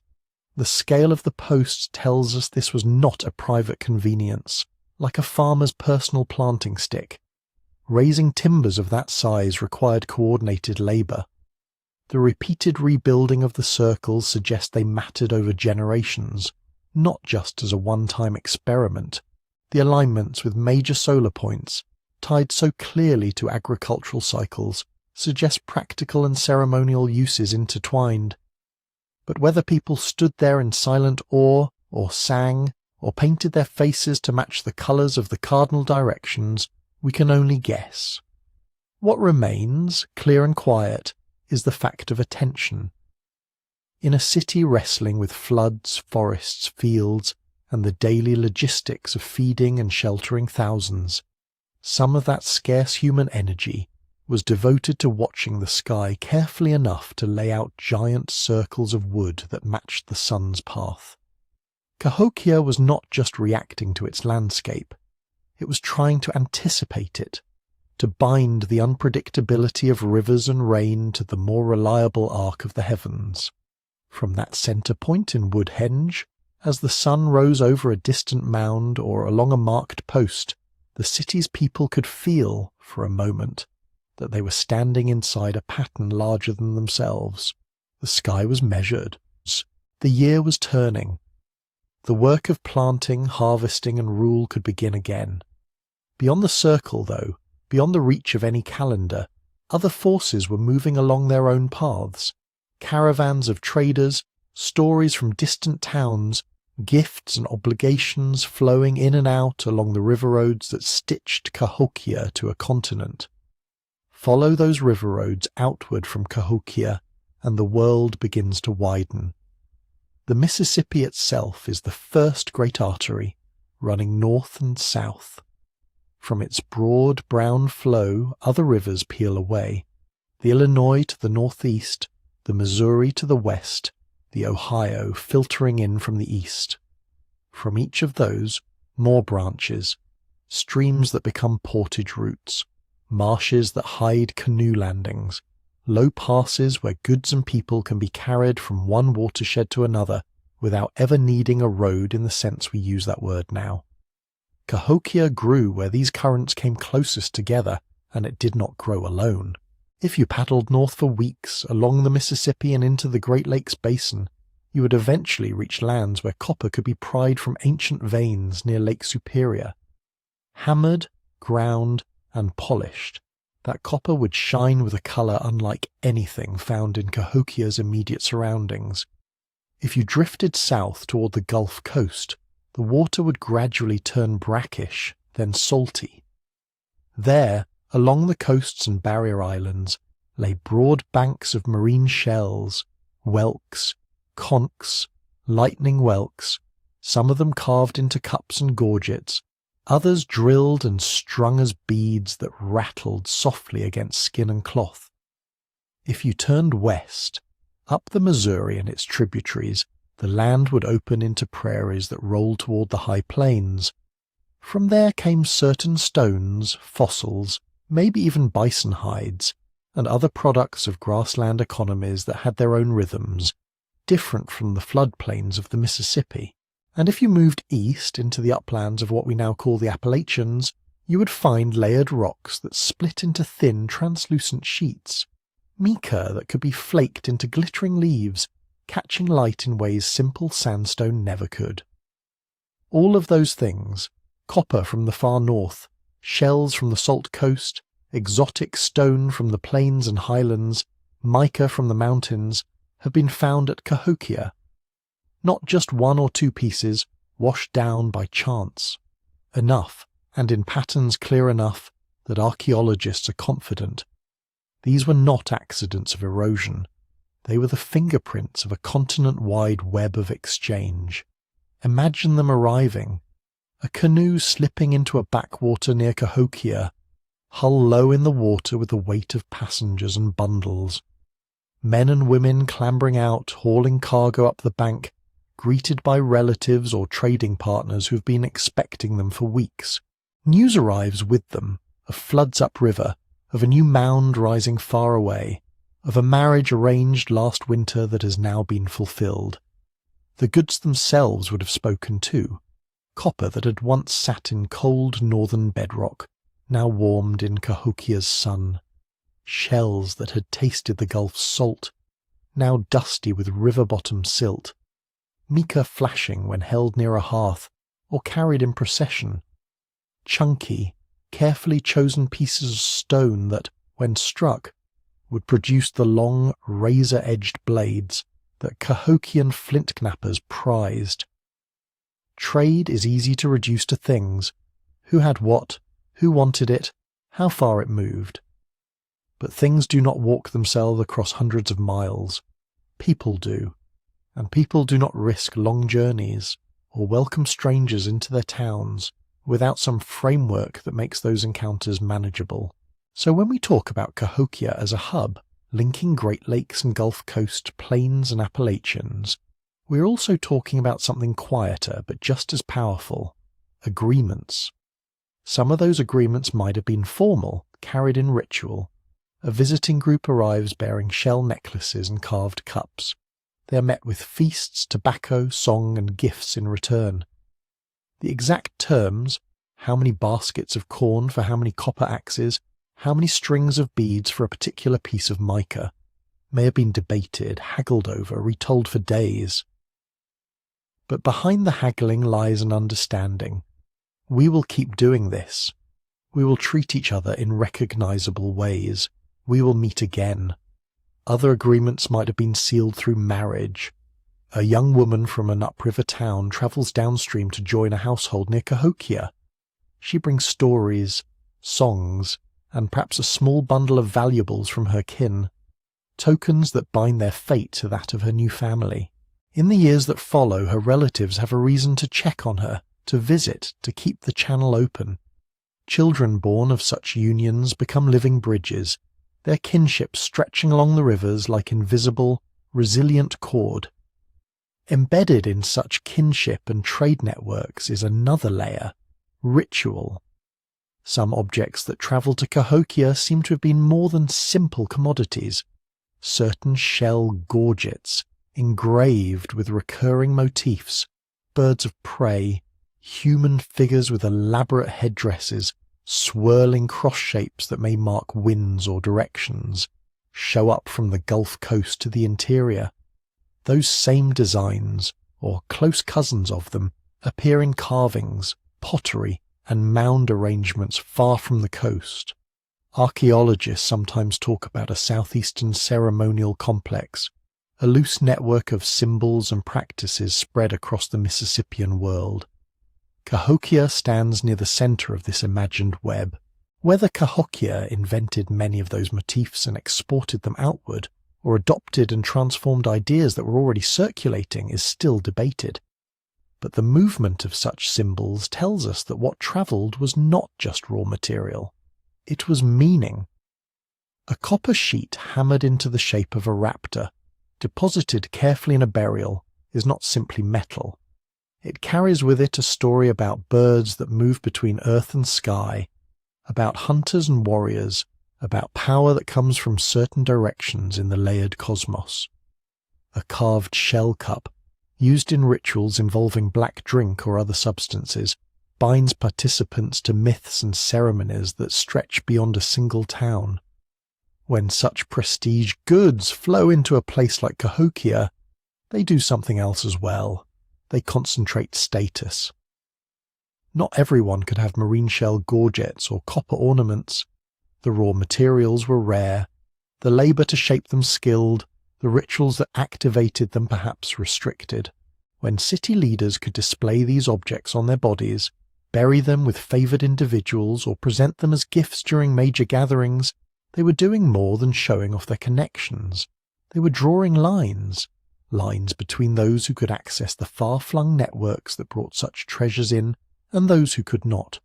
The scale of the posts tells us this was not a private convenience, like a farmer's personal planting stick. Raising timbers of that size required coordinated labour. The repeated rebuilding of the circles suggests they mattered over generations, not just as a one-time experiment. The alignments with major solar points, tied so clearly to agricultural cycles, suggest practical and ceremonial uses intertwined. But whether people stood there in silent awe, or sang, or painted their faces to match the colours of the cardinal directions, we can only guess. What remains, clear and quiet, is the fact of attention. In a city wrestling with floods, forests, fields, and the daily logistics of feeding and sheltering thousands, some of that scarce human energy was devoted to watching the sky carefully enough to lay out giant circles of wood that matched the sun's path. Cahokia was not just reacting to its landscape, it was trying to anticipate it, to bind the unpredictability of rivers and rain to the more reliable arc of the heavens. From that centre point in Woodhenge, as the sun rose over a distant mound or along a marked post, the city's people could feel, for a moment, that they were standing inside a pattern larger than themselves. The sky was measured. The year was turning. The work of planting, harvesting and rule could begin again. Beyond the circle, though, beyond the reach of any calendar, other forces were moving along their own paths. Caravans of traders, stories from distant towns, gifts and obligations flowing in and out along the river roads that stitched Cahokia to a continent. Follow those river roads outward from Cahokia, and the world begins to widen. The Mississippi itself is the first great artery, running north and south. From its broad brown flow, other rivers peel away. The Illinois to the northeast, the Missouri to the west, the Ohio filtering in from the east. From each of those, more branches, streams that become portage routes, marshes that hide canoe landings, low passes where goods and people can be carried from one watershed to another without ever needing a road in the sense we use that word now. Cahokia grew where these currents came closest together, and it did not grow alone. If you paddled north for weeks along the Mississippi and into the Great Lakes basin, you would eventually reach lands where copper could be pried from ancient veins near Lake Superior. Hammered, ground, and polished, that copper would shine with a colour unlike anything found in Cahokia's immediate surroundings. If you drifted south toward the Gulf Coast, the water would gradually turn brackish, then salty. There, along the coasts and barrier islands, lay broad banks of marine shells, whelks, conchs, lightning whelks, some of them carved into cups and gorgets, others drilled and strung as beads that rattled softly against skin and cloth. If you turned west, up the Missouri and its tributaries, the land would open into prairies that rolled toward the high plains. From there came certain stones, fossils, maybe even bison hides, and other products of grassland economies that had their own rhythms, different from the floodplains of the Mississippi. And if you moved east into the uplands of what we now call the Appalachians, you would find layered rocks that split into thin, translucent sheets, mica that could be flaked into glittering leaves, catching light in ways simple sandstone never could. All of those things, copper from the far north, shells from the salt coast, exotic stone from the plains and highlands, mica from the mountains, have been found at Cahokia. Not just one or two pieces washed down by chance. Enough, and in patterns clear enough, that archaeologists are confident. These were not accidents of erosion. They were the fingerprints of a continent-wide web of exchange. Imagine them arriving. A canoe slipping into a backwater near Cahokia, hull low in the water with the weight of passengers and bundles. Men and women clambering out, hauling cargo up the bank, greeted by relatives or trading partners who've been expecting them for weeks. News arrives with them of floods upriver, of a new mound rising far away, of a marriage arranged last winter that has now been fulfilled. The goods themselves would have spoken too. Copper that had once sat in cold northern bedrock, now warmed in Cahokia's sun. Shells that had tasted the Gulf's salt, now dusty with river-bottom silt, mica flashing when held near a hearth or carried in procession, chunky, carefully chosen pieces of stone that, when struck, would produce the long, razor-edged blades that Cahokian flint knappers prized. Trade is easy to reduce to things: who had what, who wanted it, how far it moved. But things do not walk themselves across hundreds of miles. People do, and people do not risk long journeys or welcome strangers into their towns without some framework that makes those encounters manageable. So when we talk about Cahokia as a hub, linking Great Lakes and Gulf Coast plains and Appalachians, we're also talking about something quieter but just as powerful: agreements. Some of those agreements might have been formal, carried in ritual. A visiting group arrives bearing shell necklaces and carved cups. They are met with feasts, tobacco, song, and gifts in return. The exact terms, how many baskets of corn for how many copper axes, how many strings of beads for a particular piece of mica, may have been debated, haggled over, retold for days. But behind the haggling lies an understanding. We will keep doing this. We will treat each other in recognizable ways. We will meet again. Other agreements might have been sealed through marriage. A young woman from an upriver town travels downstream to join a household near Cahokia. She brings stories, songs, and perhaps a small bundle of valuables from her kin, tokens that bind their fate to that of her new family. In the years that follow, her relatives have a reason to check on her, to visit, to keep the channel open. Children born of such unions become living bridges, their kinship stretching along the rivers like invisible, resilient cord. Embedded in such kinship and trade networks is another layer: ritual. Some objects that travel to Cahokia seem to have been more than simple commodities. Certain shell gorgets, engraved with recurring motifs, birds of prey, human figures with elaborate headdresses, swirling cross shapes that may mark winds or directions, show up from the Gulf Coast to the interior. Those same designs, or close cousins of them, appear in carvings, pottery, and mound arrangements far from the coast. Archaeologists sometimes talk about a southeastern ceremonial complex, a loose network of symbols and practices spread across the Mississippian world. Cahokia stands near the center of this imagined web. Whether Cahokia invented many of those motifs and exported them outward, or adopted and transformed ideas that were already circulating, is still debated. But the movement of such symbols tells us that what travelled was not just raw material. It was meaning. A copper sheet hammered into the shape of a raptor, deposited carefully in a burial, is not simply metal. It carries with it a story about birds that move between earth and sky, about hunters and warriors, about power that comes from certain directions in the layered cosmos. A carved shell cup, used in rituals involving black drink or other substances, binds participants to myths and ceremonies that stretch beyond a single town. When such prestige goods flow into a place like Cahokia, they do something else as well. They concentrate status. Not everyone could have marine shell gorgets or copper ornaments. The raw materials were rare, the labour to shape them skilled, the rituals that activated them perhaps restricted. When city leaders could display these objects on their bodies, bury them with favoured individuals, or present them as gifts during major gatherings, they were doing more than showing off their connections. They were drawing lines between those who could access the far-flung networks that brought such treasures in and those who could not.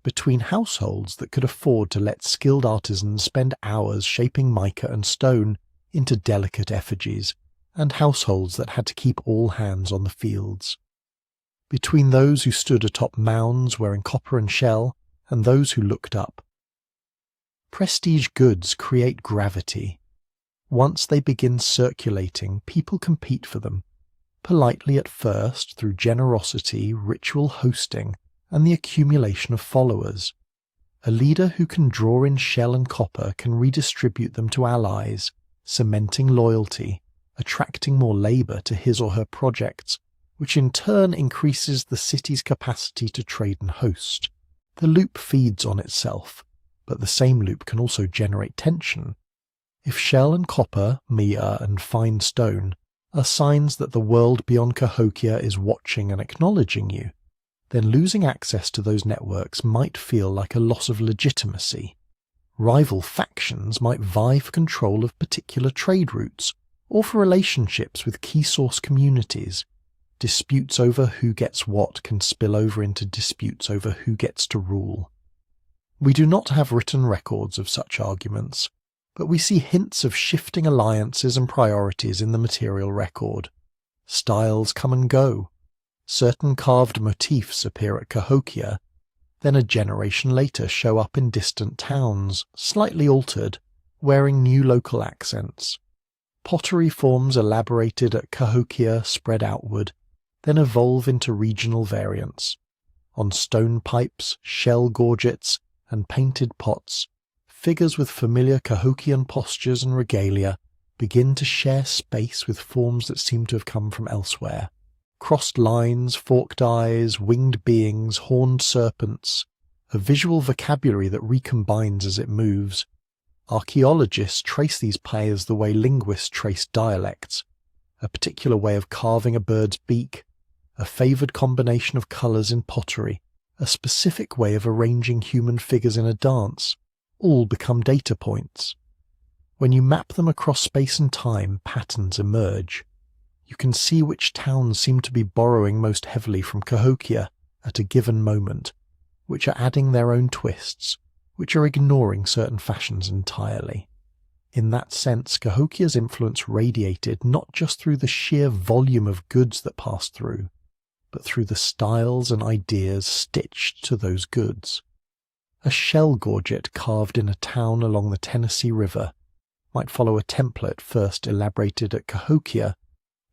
Between households that could afford to let skilled artisans spend hours shaping mica and stone into delicate effigies, and households that had to keep all hands on the fields. Between those who stood atop mounds wearing copper and shell, and those who looked up. Prestige goods create gravity. Once they begin circulating, people compete for them, politely at first through generosity, ritual hosting, and the accumulation of followers. A leader who can draw in shell and copper can redistribute them to allies, cementing loyalty, attracting more labour to his or her projects, which in turn increases the city's capacity to trade and host. The loop feeds on itself, but the same loop can also generate tension. If shell and copper, mia and fine stone are signs that the world beyond Cahokia is watching and acknowledging you, then losing access to those networks might feel like a loss of legitimacy. Rival factions might vie for control of particular trade routes, or for relationships with key source communities. Disputes over who gets what can spill over into disputes over who gets to rule. We do not have written records of such arguments, but we see hints of shifting alliances and priorities in the material record. Styles come and go. Certain carved motifs appear at Cahokia, then a generation later show up in distant towns, slightly altered, wearing new local accents. Pottery forms elaborated at Cahokia spread outward, then evolve into regional variants. On stone pipes, shell gorgets, and painted pots, figures with familiar Cahokian postures and regalia begin to share space with forms that seem to have come from elsewhere. Crossed lines, forked eyes, winged beings, horned serpents, a visual vocabulary that recombines as it moves. Archaeologists trace these pairs the way linguists trace dialects, a particular way of carving a bird's beak, a favoured combination of colours in pottery, a specific way of arranging human figures in a dance, all become data points. When you map them across space and time, patterns emerge. You can see which towns seem to be borrowing most heavily from Cahokia at a given moment, which are adding their own twists, which are ignoring certain fashions entirely. In that sense, Cahokia's influence radiated not just through the sheer volume of goods that passed through, but through the styles and ideas stitched to those goods. A shell gorget carved in a town along the Tennessee River might follow a template first elaborated at Cahokia,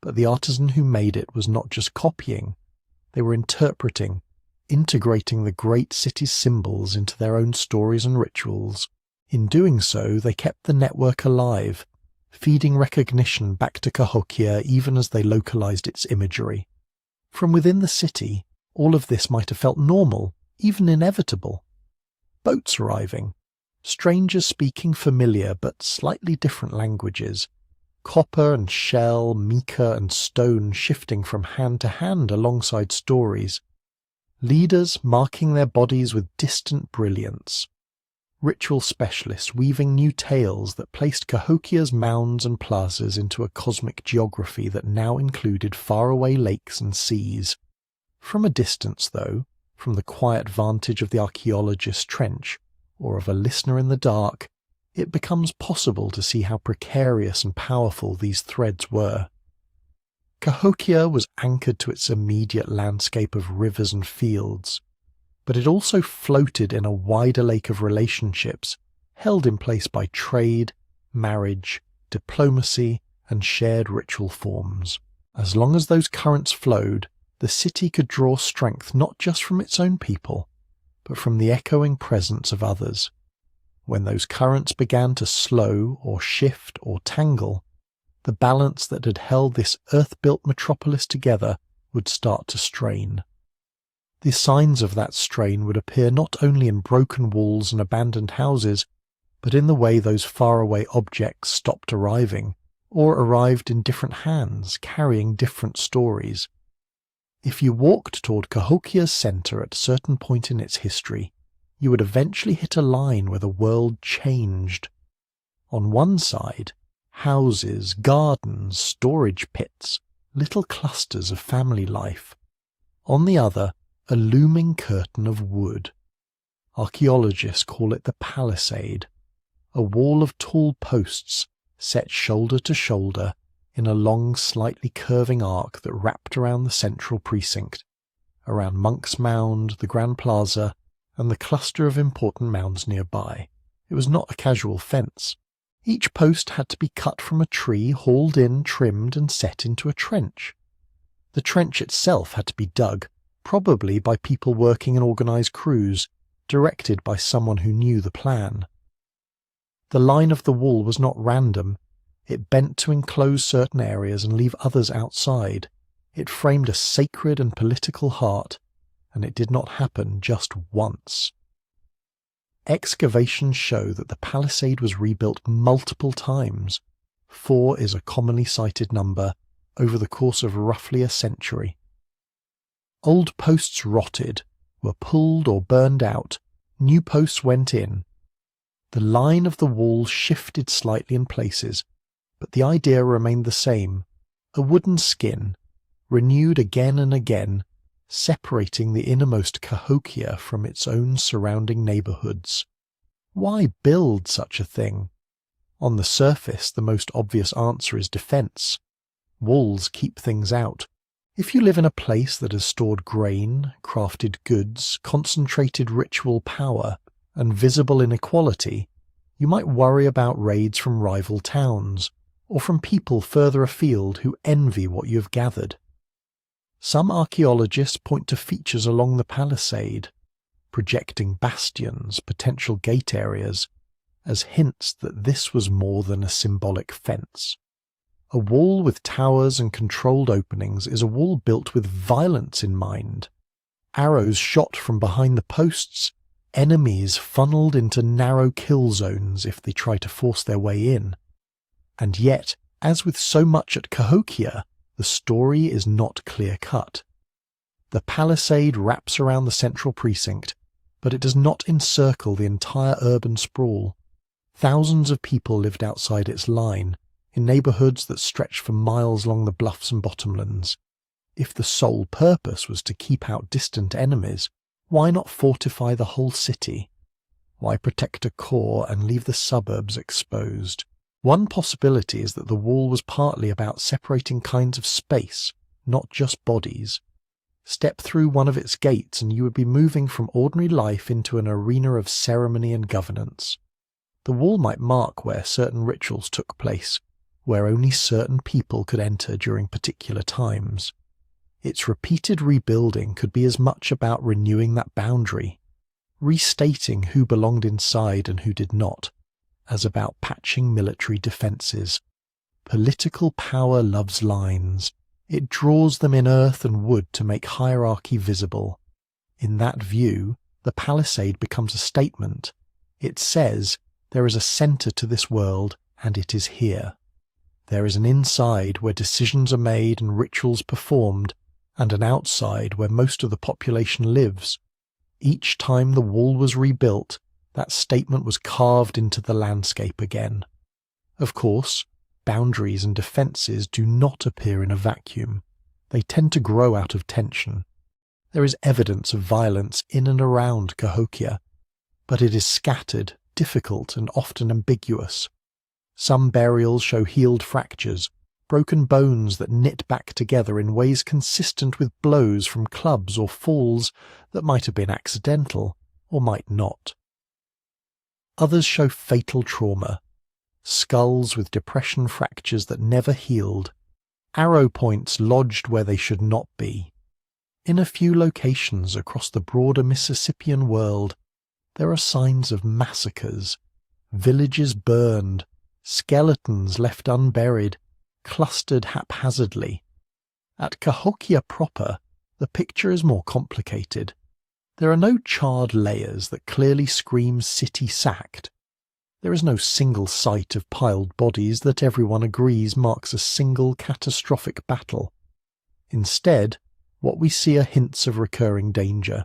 but the artisan who made it was not just copying, they were interpreting, integrating the great city's symbols into their own stories and rituals. In doing so, they kept the network alive, feeding recognition back to Cahokia even as they localized its imagery. From within the city, all of this might have felt normal, even inevitable. Boats arriving, strangers speaking familiar but slightly different languages, copper and shell, mica and stone shifting from hand to hand alongside stories, leaders marking their bodies with distant brilliance, ritual specialists weaving new tales that placed Cahokia's mounds and plazas into a cosmic geography that now included faraway lakes and seas. From a distance, though, from the quiet vantage of the archaeologist's trench, or of a listener in the dark, it becomes possible to see how precarious and powerful these threads were. Cahokia was anchored to its immediate landscape of rivers and fields, but it also floated in a wider lake of relationships held in place by trade, marriage, diplomacy, and shared ritual forms. As long as those currents flowed, the city could draw strength not just from its own people, but from the echoing presence of others. When those currents began to slow or shift or tangle, the balance that had held this earth-built metropolis together would start to strain. The signs of that strain would appear not only in broken walls and abandoned houses, but in the way those faraway objects stopped arriving, or arrived in different hands, carrying different stories. If you walked toward Cahokia's center at a certain point in its history, you would eventually hit a line where the world changed. On one side, houses, gardens, storage pits, little clusters of family life. On the other, a looming curtain of wood. Archaeologists call it the palisade, a wall of tall posts set shoulder to shoulder in a long, slightly curving arc that wrapped around the central precinct, around Monks Mound, the Grand Plaza, and the cluster of important mounds nearby. It was not a casual fence. Each post had to be cut from a tree, hauled in, trimmed, and set into a trench. The trench itself had to be dug, probably by people working in organised crews, directed by someone who knew the plan. The line of the wall was not random. It bent to enclose certain areas and leave others outside. It framed a sacred and political heart, and it did not happen just once. Excavations show that the palisade was rebuilt multiple times. 4 is a commonly cited number over the course of roughly a century. Old posts rotted, were pulled or burned out, new posts went in. The line of the wall shifted slightly in places, but the idea remained the same, a wooden skin, renewed again and again, separating the innermost Cahokia from its own surrounding neighbourhoods. Why build such a thing? On the surface, the most obvious answer is defence. Walls keep things out. If you live in a place that has stored grain, crafted goods, concentrated ritual power, and visible inequality, you might worry about raids from rival towns, or from people further afield who envy what you have gathered. Some archaeologists point to features along the palisade, projecting bastions, potential gate areas, as hints that this was more than a symbolic fence. A wall with towers and controlled openings is a wall built with violence in mind. Arrows shot from behind the posts, enemies funneled into narrow kill zones if they try to force their way in. And yet, as with so much at Cahokia, the story is not clear-cut. The palisade wraps around the central precinct, but it does not encircle the entire urban sprawl. Thousands of people lived outside its line, in neighbourhoods that stretched for miles along the bluffs and bottomlands. If the sole purpose was to keep out distant enemies, why not fortify the whole city? Why protect a core and leave the suburbs exposed? One possibility is that the wall was partly about separating kinds of space, not just bodies. Step through one of its gates and you would be moving from ordinary life into an arena of ceremony and governance. The wall might mark where certain rituals took place, where only certain people could enter during particular times. Its repeated rebuilding could be as much about renewing that boundary, restating who belonged inside and who did not, as about patching military defences. Political power loves lines. It draws them in earth and wood to make hierarchy visible. In that view, the palisade becomes a statement. It says, there is a centre to this world, and it is here. There is an inside where decisions are made and rituals performed, and an outside where most of the population lives. Each time the wall was rebuilt, that statement was carved into the landscape again. Of course, boundaries and defences do not appear in a vacuum. They tend to grow out of tension. There is evidence of violence in and around Cahokia, but it is scattered, difficult, and often ambiguous. Some burials show healed fractures, broken bones that knit back together in ways consistent with blows from clubs or falls that might have been accidental or might not. Others show fatal trauma, skulls with depression fractures that never healed, arrow points lodged where they should not be. In a few locations across the broader Mississippian world, there are signs of massacres, villages burned, skeletons left unburied, clustered haphazardly. At Cahokia proper, the picture is more complicated. There are no charred layers that clearly scream city sacked. There is no single site of piled bodies that everyone agrees marks a single catastrophic battle. Instead, what we see are hints of recurring danger,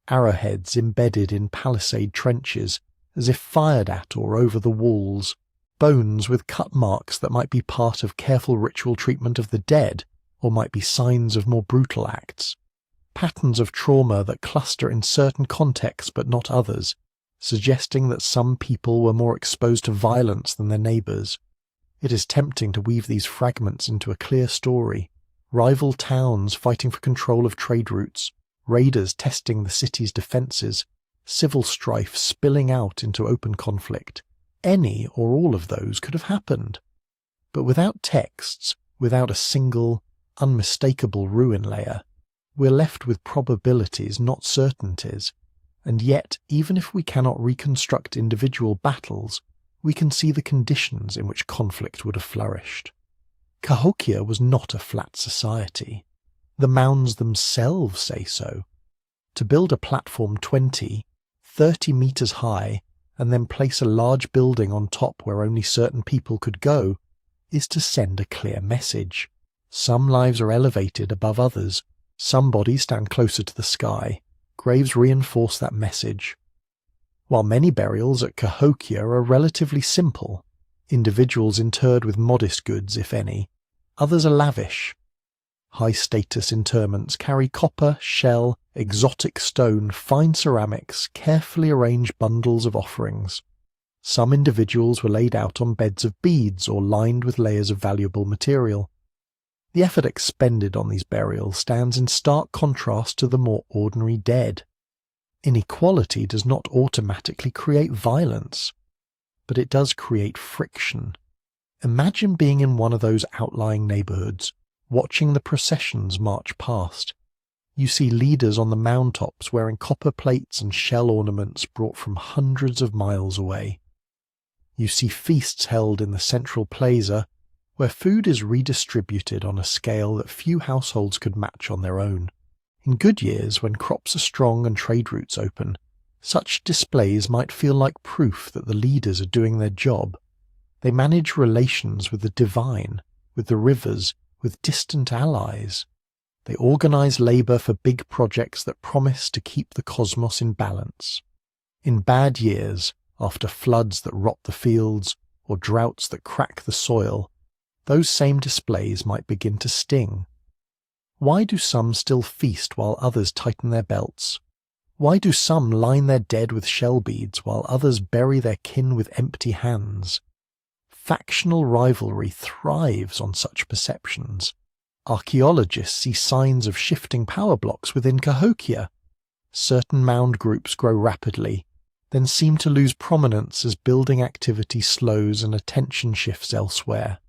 arrowheads embedded in palisade trenches as if fired at or over the walls, bones with cut marks that might be part of careful ritual treatment of the dead or might be signs of more brutal acts. Patterns of trauma that cluster in certain contexts but not others, suggesting that some people were more exposed to violence than their neighbours. It is tempting to weave these fragments into a clear story. Rival towns fighting for control of trade routes, raiders testing the city's defences, civil strife spilling out into open conflict. Any or all of those could have happened. But without texts, without a single, unmistakable ruin layer, we're left with probabilities, not certainties, and yet, even if we cannot reconstruct individual battles, we can see the conditions in which conflict would have flourished. Cahokia was not a flat society. The mounds themselves say so. To build a platform 30 meters high and then place a large building on top where only certain people could go is to send a clear message. Some lives are elevated above others. Some bodies stand closer to the sky. Graves reinforce that message. While many burials at Cahokia are relatively simple, individuals interred with modest goods, if any, others are lavish. High-status interments carry copper, shell, exotic stone, fine ceramics, carefully arranged bundles of offerings. Some individuals were laid out on beds of beads or lined with layers of valuable material. The effort expended on these burials stands in stark contrast to the more ordinary dead. Inequality does not automatically create violence, but it does create friction. Imagine being in one of those outlying neighborhoods, watching the processions march past. You see leaders on the mound tops wearing copper plates and shell ornaments brought from hundreds of miles away. You see feasts held in the central plaza, where food is redistributed on a scale that few households could match on their own. In good years, when crops are strong and trade routes open, such displays might feel like proof that the leaders are doing their job. They manage relations with the divine, with the rivers, with distant allies. They organize labor for big projects that promise to keep the cosmos in balance. In bad years, after floods that rot the fields or droughts that crack the soil, those same displays might begin to sting. Why do some still feast while others tighten their belts? Why do some line their dead with shell beads while others bury their kin with empty hands? Factional rivalry thrives on such perceptions. Archaeologists see signs of shifting power blocks within Cahokia. Certain mound groups grow rapidly, then seem to lose prominence as building activity slows and attention shifts elsewhere.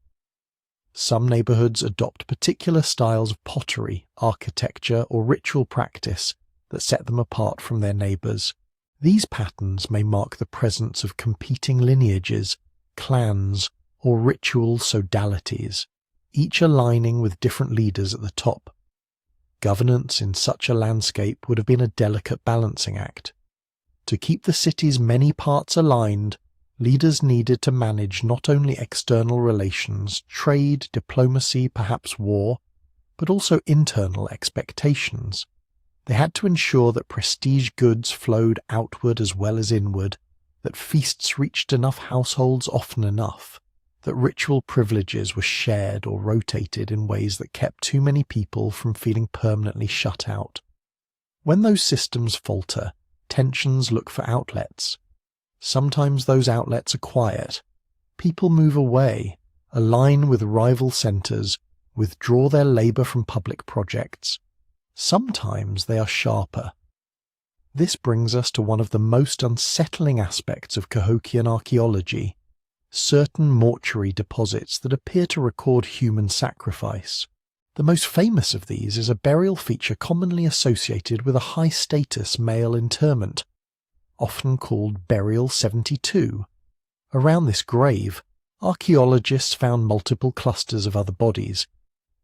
Some neighborhoods adopt particular styles of pottery, architecture, or ritual practice that set them apart from their neighbors. These patterns may mark the presence of competing lineages, clans, or ritual sodalities, each aligning with different leaders at the top. Governance in such a landscape would have been a delicate balancing act. To keep the city's many parts aligned, leaders needed to manage not only external relations, trade, diplomacy, perhaps war, but also internal expectations. They had to ensure that prestige goods flowed outward as well as inward, that feasts reached enough households often enough, that ritual privileges were shared or rotated in ways that kept too many people from feeling permanently shut out. When those systems falter, tensions look for outlets. Sometimes those outlets are quiet. People move away, align with rival centers, withdraw their labor from public projects. Sometimes they are sharper. This brings us to one of the most unsettling aspects of Cahokian archaeology, certain mortuary deposits that appear to record human sacrifice. The most famous of these is a burial feature commonly associated with a high-status male interment, often called Burial 72. Around this grave, archaeologists found multiple clusters of other bodies.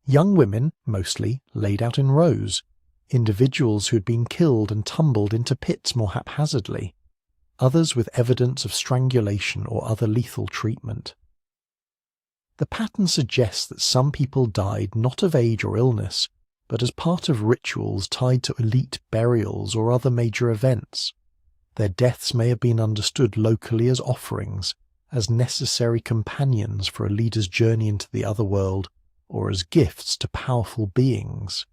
Young women, mostly, laid out in rows, individuals who had been killed and tumbled into pits more haphazardly, others with evidence of strangulation or other lethal treatment. The pattern suggests that some people died not of age or illness, but as part of rituals tied to elite burials or other major events. Their deaths may have been understood locally as offerings, as necessary companions for a leader's journey into the other world, or as gifts to powerful beings.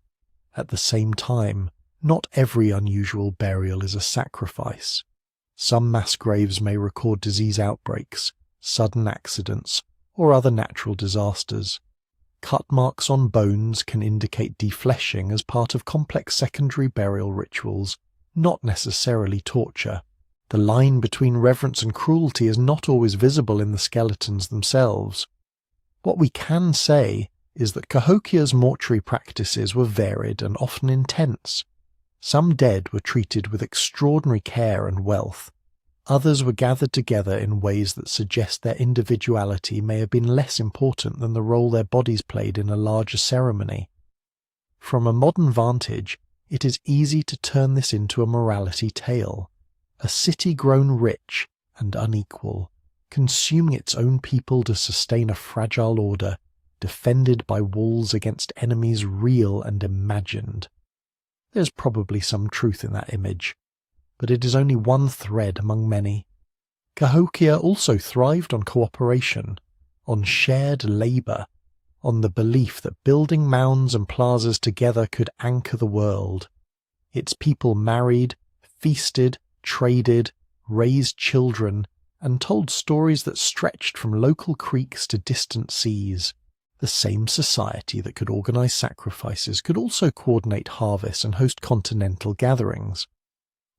At the same time, not every unusual burial is a sacrifice. Some mass graves may record disease outbreaks, sudden accidents, or other natural disasters. Cut marks on bones can indicate defleshing as part of complex secondary burial rituals, not necessarily torture. The line between reverence and cruelty is not always visible in the skeletons themselves. What we can say is that Cahokia's mortuary practices were varied and often intense. Some dead were treated with extraordinary care and wealth. Others were gathered together in ways that suggest their individuality may have been less important than the role their bodies played in a larger ceremony. From a modern vantage, it is easy to turn this into a morality tale, a city grown rich and unequal, consuming its own people to sustain a fragile order, defended by walls against enemies real and imagined. There's probably some truth in that image, but it is only one thread among many. Cahokia also thrived on cooperation, on shared labour, on the belief that building mounds and plazas together could anchor the world. Its people married, feasted, traded, raised children, and told stories that stretched from local creeks to distant seas. The same society that could organise sacrifices could also coordinate harvests and host continental gatherings.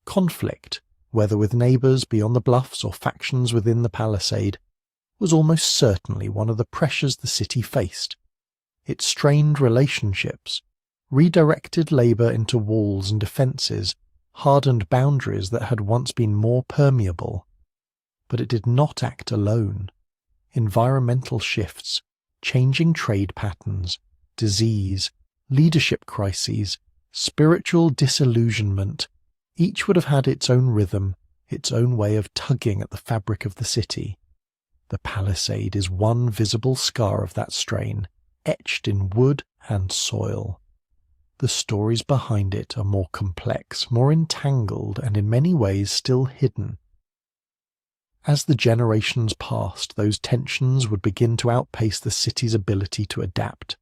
Conflict, whether with neighbours beyond the bluffs or factions within the palisade, was almost certainly one of the pressures the city faced. It strained relationships, redirected labour into walls and defences, hardened boundaries that had once been more permeable. But it did not act alone. Environmental shifts, changing trade patterns, disease, leadership crises, spiritual disillusionment, each would have had its own rhythm, its own way of tugging at the fabric of the city. The palisade is one visible scar of that strain, etched in wood and soil. The stories behind it are more complex, more entangled, and in many ways still hidden. As the generations passed, those tensions would begin to outpace the city's ability to adapt.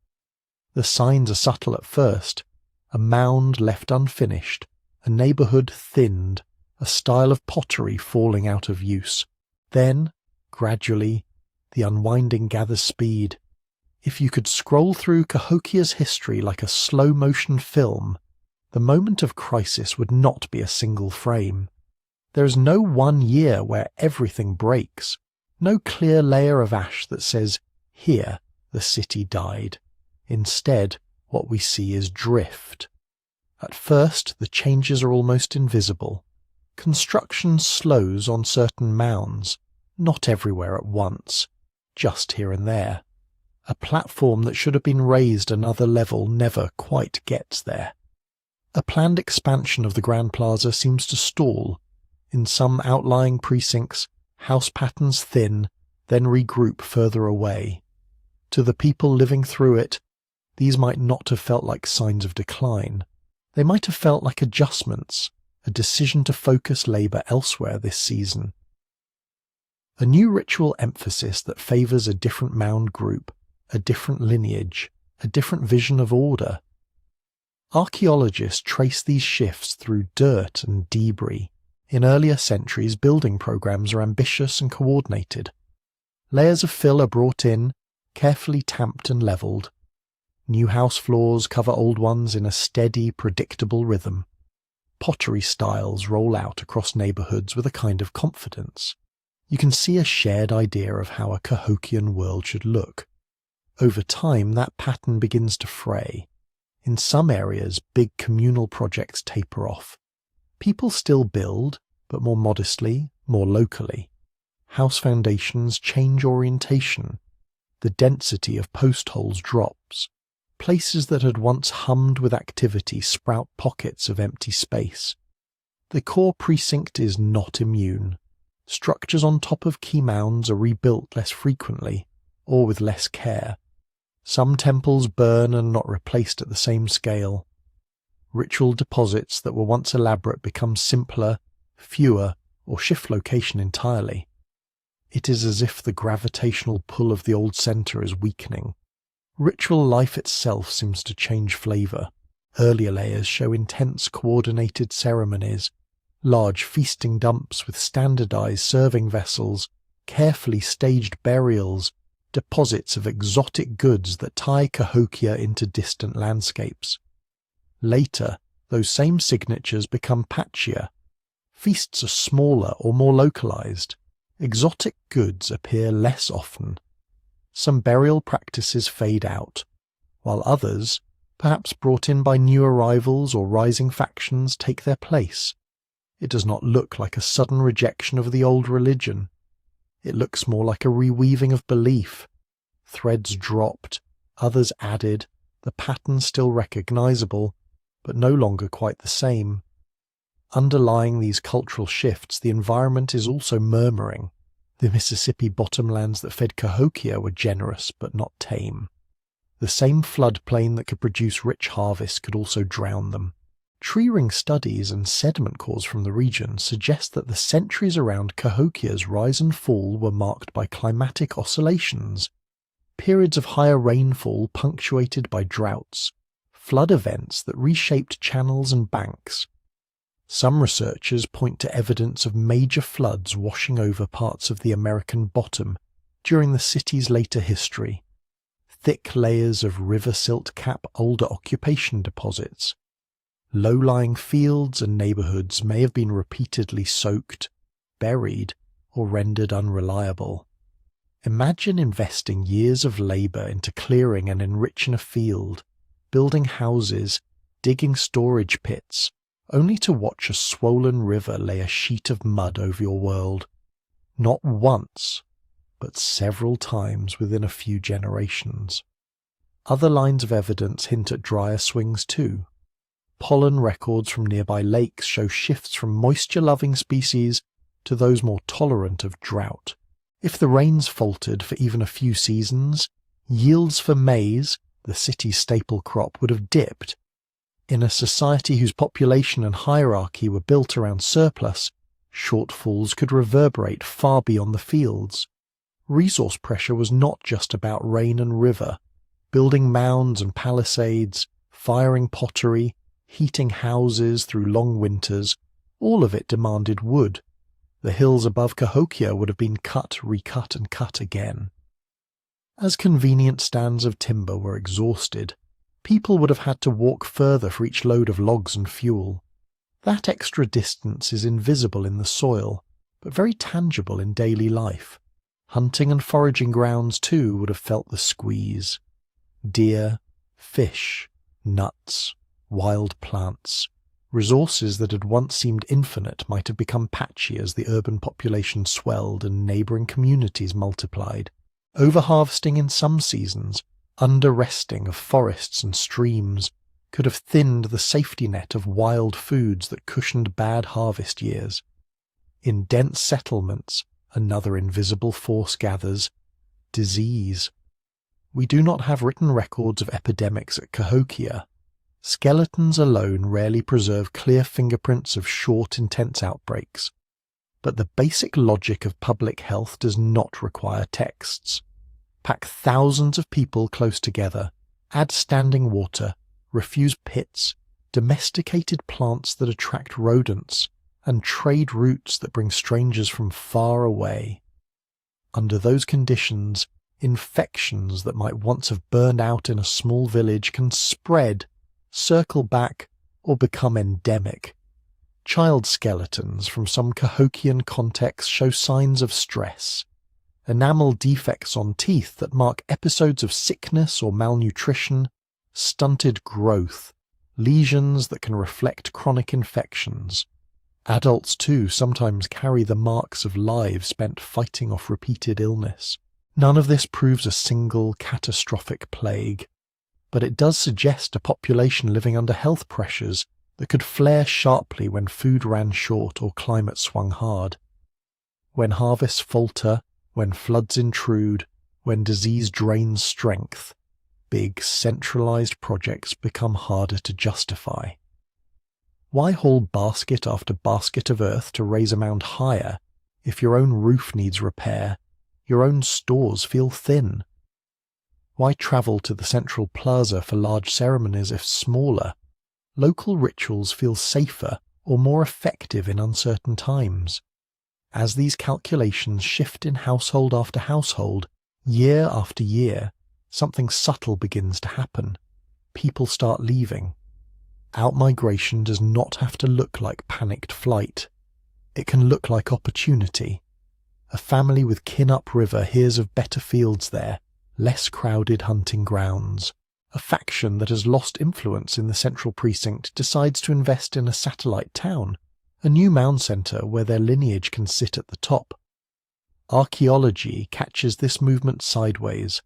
The signs are subtle at first: a mound left unfinished, a neighbourhood thinned, a style of pottery falling out of use. Then, gradually, the unwinding gathers speed. If you could scroll through Cahokia's history like a slow-motion film, the moment of crisis would not be a single frame. There is no one year where everything breaks, no clear layer of ash that says, "Here the city died." Instead, what we see is drift. At first, the changes are almost invisible. Construction slows on certain mounds, not everywhere at once, just here and there. A platform that should have been raised another level never quite gets there. A planned expansion of the Grand Plaza seems to stall. In some outlying precincts, house patterns thin, then regroup further away. To the people living through it, these might not have felt like signs of decline. They might have felt like adjustments, a decision to focus labour elsewhere this season. A new ritual emphasis that favours a different mound group, a different lineage, a different vision of order. Archaeologists trace these shifts through dirt and debris. In earlier centuries, building programs are ambitious and coordinated. Layers of fill are brought in, carefully tamped and levelled. New house floors cover old ones in a steady, predictable rhythm. Pottery styles roll out across neighbourhoods with a kind of confidence. You can see a shared idea of how a Cahokian world should look. Over time, that pattern begins to fray. In some areas, big communal projects taper off. People still build, but more modestly, more locally. House foundations change orientation. The density of post holes drops. Places that had once hummed with activity sprout pockets of empty space. The core precinct is not immune. Structures on top of key mounds are rebuilt less frequently, or with less care. Some temples burn and are not replaced at the same scale. Ritual deposits that were once elaborate become simpler, fewer, or shift location entirely. It is as if the gravitational pull of the old centre is weakening. Ritual life itself seems to change flavour. Earlier layers show intense coordinated ceremonies, large feasting dumps with standardised serving vessels, carefully staged burials, deposits of exotic goods that tie Cahokia into distant landscapes. Later, those same signatures become patchier. Feasts are smaller or more localised. Exotic goods appear less often. Some burial practices fade out, while others, perhaps brought in by new arrivals or rising factions, take their place. It does not look like a sudden rejection of the old religion. It looks more like a reweaving of belief. Threads dropped, others added, the pattern still recognizable, but no longer quite the same. Underlying these cultural shifts, the environment is also murmuring. The Mississippi bottomlands that fed Cahokia were generous but not tame. The same floodplain that could produce rich harvests could also drown them. Tree ring studies and sediment cores from the region suggest that the centuries around Cahokia's rise and fall were marked by climatic oscillations, periods of higher rainfall punctuated by droughts, flood events that reshaped channels and banks. Some researchers point to evidence of major floods washing over parts of the American bottom during the city's later history. Thick layers of river silt cap older occupation deposits. Low-lying fields and neighborhoods may have been repeatedly soaked, buried, or rendered unreliable. Imagine investing years of labor into clearing and enriching a field, building houses, digging storage pits, only to watch a swollen river lay a sheet of mud over your world. Not once, but several times within a few generations. Other lines of evidence hint at drier swings too. Pollen records from nearby lakes show shifts from moisture-loving species to those more tolerant of drought. If the rains faltered for even a few seasons, yields for maize, the city's staple crop, would have dipped. In a society whose population and hierarchy were built around surplus, shortfalls could reverberate far beyond the fields. Resource pressure was not just about rain and river. Building mounds and palisades, firing pottery, heating houses through long winters, all of it demanded wood. The hills above Cahokia would have been cut, recut, and cut again. As convenient stands of timber were exhausted, people would have had to walk further for each load of logs and fuel. That extra distance is invisible in the soil, but very tangible in daily life. Hunting and foraging grounds, too, would have felt the squeeze. Deer, fish, nuts, wild plants, resources that had once seemed infinite might have become patchy as the urban population swelled and neighbouring communities multiplied. Overharvesting in some seasons, under-resting of forests and streams, could have thinned the safety net of wild foods that cushioned bad harvest years. In dense settlements, another invisible force gathers: disease. We do not have written records of epidemics at Cahokia. Skeletons alone rarely preserve clear fingerprints of short, intense outbreaks. But the basic logic of public health does not require texts. Pack thousands of people close together, add standing water, refuse pits, domesticated plants that attract rodents, and trade routes that bring strangers from far away. Under those conditions, infections that might once have burned out in a small village can spread, circle back, or become endemic. Child skeletons from some Cahokian contexts show signs of stress. Enamel defects on teeth that mark episodes of sickness or malnutrition, stunted growth, lesions that can reflect chronic infections. Adults, too, sometimes carry the marks of lives spent fighting off repeated illness. None of this proves a single catastrophic plague, but it does suggest a population living under health pressures that could flare sharply when food ran short or climate swung hard. When harvests falter, when floods intrude, when disease drains strength, big centralized projects become harder to justify. Why haul basket after basket of earth to raise a mound higher if your own roof needs repair, your own stores feel thin? Why travel to the central plaza for large ceremonies if smaller? Local rituals feel safer or more effective in uncertain times. As these calculations shift in household after household, year after year, something subtle begins to happen. People start leaving. Outmigration does not have to look like panicked flight. It can look like opportunity. A family with kin upriver hears of better fields there, less crowded hunting grounds. A faction that has lost influence in the central precinct decides to invest in a satellite town, a new mound centre where their lineage can sit at the top. Archaeology catches this movement sideways.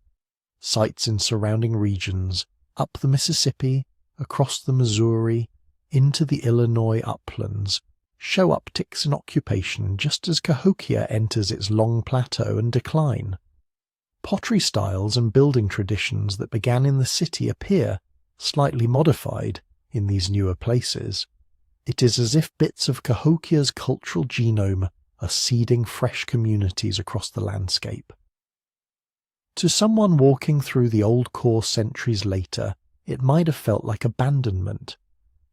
Sites in surrounding regions, up the Mississippi, across the Missouri, into the Illinois uplands, show upticks in occupation just as Cahokia enters its long plateau and decline. Pottery styles and building traditions that began in the city appear, slightly modified, in these newer places. It is as if bits of Cahokia's cultural genome are seeding fresh communities across the landscape. To someone walking through the old core centuries later, it might have felt like abandonment.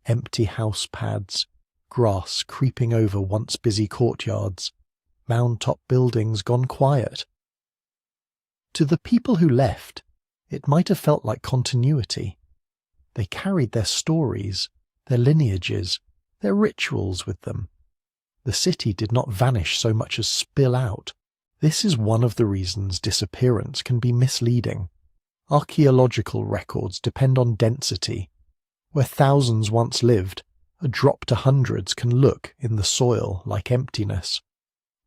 Empty house pads, grass creeping over once busy courtyards, mound-top buildings gone quiet. To the people who left, it might have felt like continuity. They carried their stories, their lineages, their rituals with them. The city did not vanish so much as spill out. This is one of the reasons disappearance can be misleading. Archaeological records depend on density. Where thousands once lived, a drop to hundreds can look in the soil like emptiness.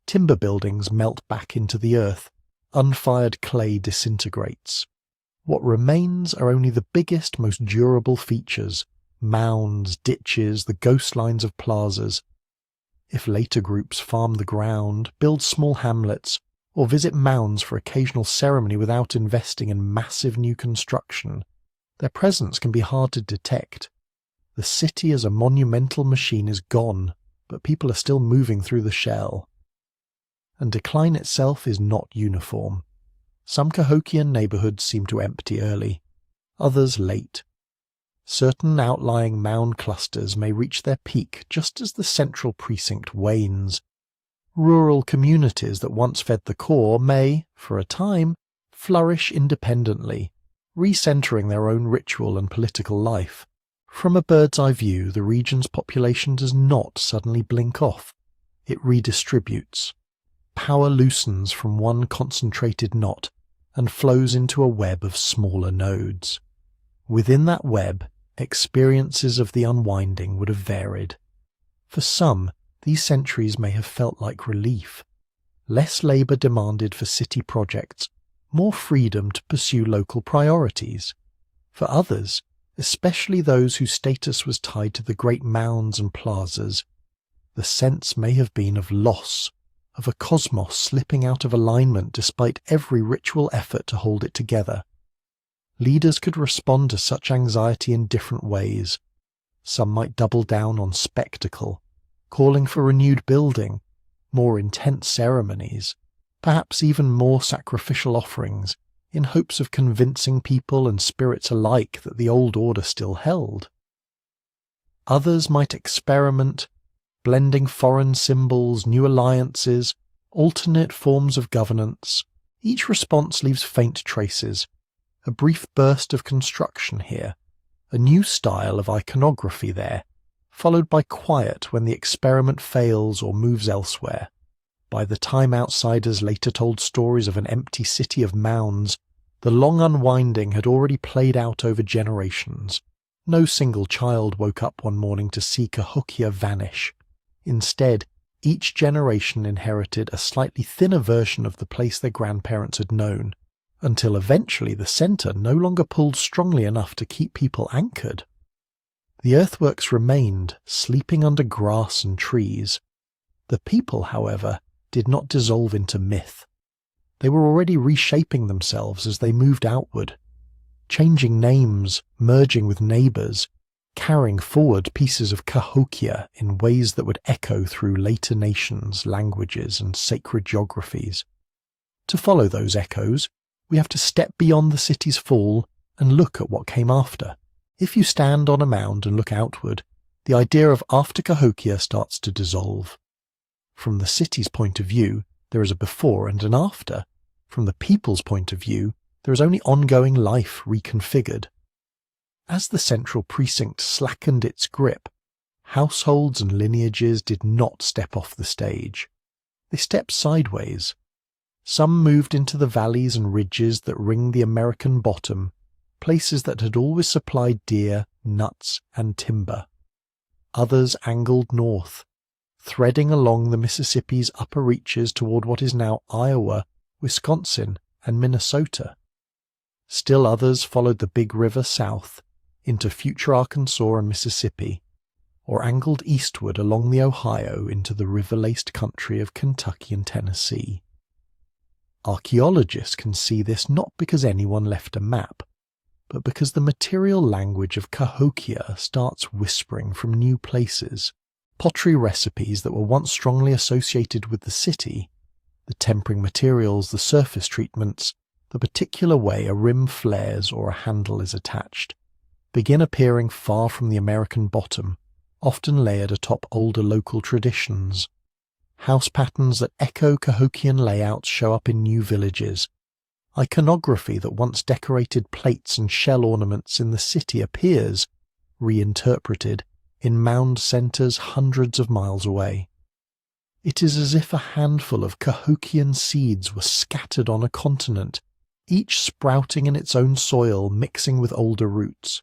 Timber buildings melt back into the earth. Unfired clay disintegrates. What remains are only the biggest, most durable features: mounds, ditches, the ghost lines of plazas. If later groups farm the ground, build small hamlets, or visit mounds for occasional ceremony without investing in massive new construction, their presence can be hard to detect. The city as a monumental machine is gone, but people are still moving through the shell. And decline itself is not uniform. Some Cahokian neighborhoods seem to empty early, others late. Certain outlying mound clusters may reach their peak just as the central precinct wanes. Rural communities that once fed the core may, for a time, flourish independently, recentering their own ritual and political life. From a bird's-eye view, the region's population does not suddenly blink off. It redistributes. Power loosens from one concentrated knot and flows into a web of smaller nodes. Within that web, experiences of the unwinding would have varied. For some, these centuries may have felt like relief. Less labour demanded for city projects, more freedom to pursue local priorities. For others, especially those whose status was tied to the great mounds and plazas, the sense may have been of loss, of a cosmos slipping out of alignment despite every ritual effort to hold it together. Leaders could respond to such anxiety in different ways. Some might double down on spectacle, calling for renewed building, more intense ceremonies, perhaps even more sacrificial offerings, in hopes of convincing people and spirits alike that the old order still held. Others might experiment, blending foreign symbols, new alliances, alternate forms of governance. Each response leaves faint traces. A brief burst of construction here, a new style of iconography there, followed by quiet when the experiment fails or moves elsewhere. By the time outsiders later told stories of an empty city of mounds, the long unwinding had already played out over generations. No single child woke up one morning to see Cahokia vanish. Instead, each generation inherited a slightly thinner version of the place their grandparents had known, until eventually the centre no longer pulled strongly enough to keep people anchored. The earthworks remained, sleeping under grass and trees. The people, however, did not dissolve into myth. They were already reshaping themselves as they moved outward, changing names, merging with neighbours, carrying forward pieces of Cahokia in ways that would echo through later nations, languages, and sacred geographies. To follow those echoes, we have to step beyond the city's fall and look at what came after. If you stand on a mound and look outward, the idea of after Cahokia starts to dissolve. From the city's point of view, there is a before and an after. From the people's point of view, there is only ongoing life reconfigured. As the central precinct slackened its grip, households and lineages did not step off the stage. They stepped sideways. Some moved into the valleys and ridges that ring the American bottom, places that had always supplied deer, nuts, and timber. Others angled north, threading along the Mississippi's upper reaches toward what is now Iowa, Wisconsin, and Minnesota. Still others followed the big river south into future Arkansas and Mississippi, or angled eastward along the Ohio into the river-laced country of Kentucky and Tennessee. Archaeologists can see this not because anyone left a map, but because the material language of Cahokia starts whispering from new places. Pottery recipes that were once strongly associated with the city, the tempering materials, the surface treatments, the particular way a rim flares or a handle is attached, begin appearing far from the American bottom, often layered atop older local traditions. House patterns that echo Cahokian layouts show up in new villages. Iconography that once decorated plates and shell ornaments in the city appears, reinterpreted, in mound centres hundreds of miles away. It is as if a handful of Cahokian seeds were scattered on a continent, each sprouting in its own soil, mixing with older roots.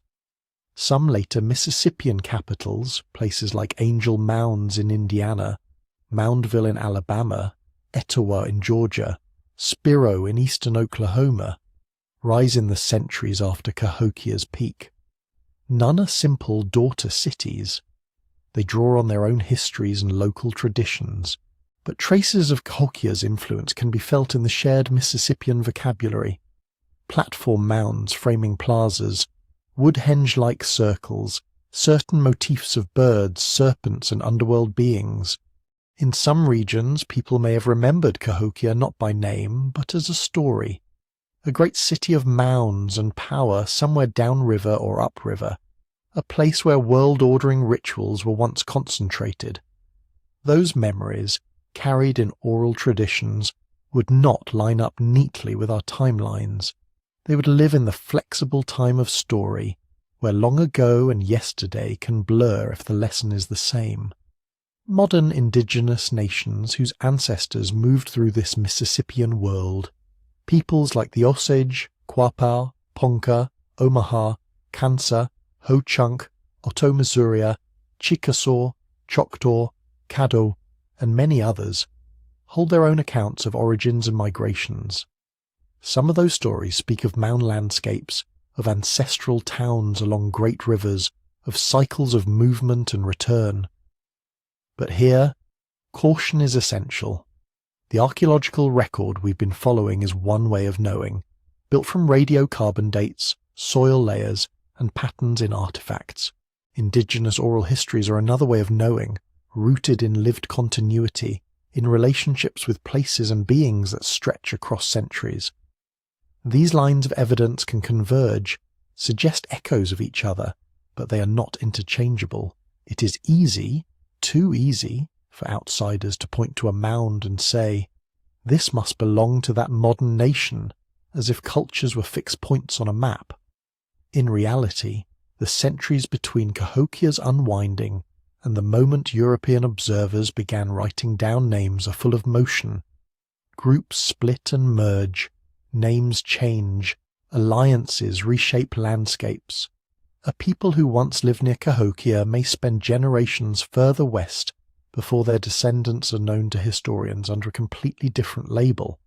Some later Mississippian capitals, places like Angel Mounds in Indiana, Moundville in Alabama, Etowah in Georgia, Spiro in eastern Oklahoma, rise in the centuries after Cahokia's peak. None are simple daughter cities. They draw on their own histories and local traditions, but traces of Cahokia's influence can be felt in the shared Mississippian vocabulary. Platform mounds framing plazas, Woodhenge-like circles, certain motifs of birds, serpents, and underworld beings. In some regions, people may have remembered Cahokia not by name, but as a story. A great city of mounds and power somewhere downriver or upriver, a place where world-ordering rituals were once concentrated. Those memories, carried in oral traditions, would not line up neatly with our timelines. They would live in the flexible time of story, where long ago and yesterday can blur if the lesson is the same. Modern indigenous nations whose ancestors moved through this Mississippian world, peoples like the Osage, Quapaw, Ponca, Omaha, Kansa, Ho-Chunk, Otoe-Missouria, Chickasaw, Choctaw, Caddo, and many others, hold their own accounts of origins and migrations. Some of those stories speak of mound landscapes, of ancestral towns along great rivers, of cycles of movement and return. But here, caution is essential. The archaeological record we've been following is one way of knowing, built from radiocarbon dates, soil layers, and patterns in artifacts. Indigenous oral histories are another way of knowing, rooted in lived continuity, in relationships with places and beings that stretch across centuries. These lines of evidence can converge, suggest echoes of each other, but they are not interchangeable. It is easy, too easy, for outsiders to point to a mound and say, "This must belong to that modern nation," as if cultures were fixed points on a map. In reality, the centuries between Cahokia's unwinding and the moment European observers began writing down names are full of motion. Groups split and merge, names change, alliances reshape landscapes. A people who once lived near Cahokia may spend generations further west before their descendants are known to historians under a completely different label.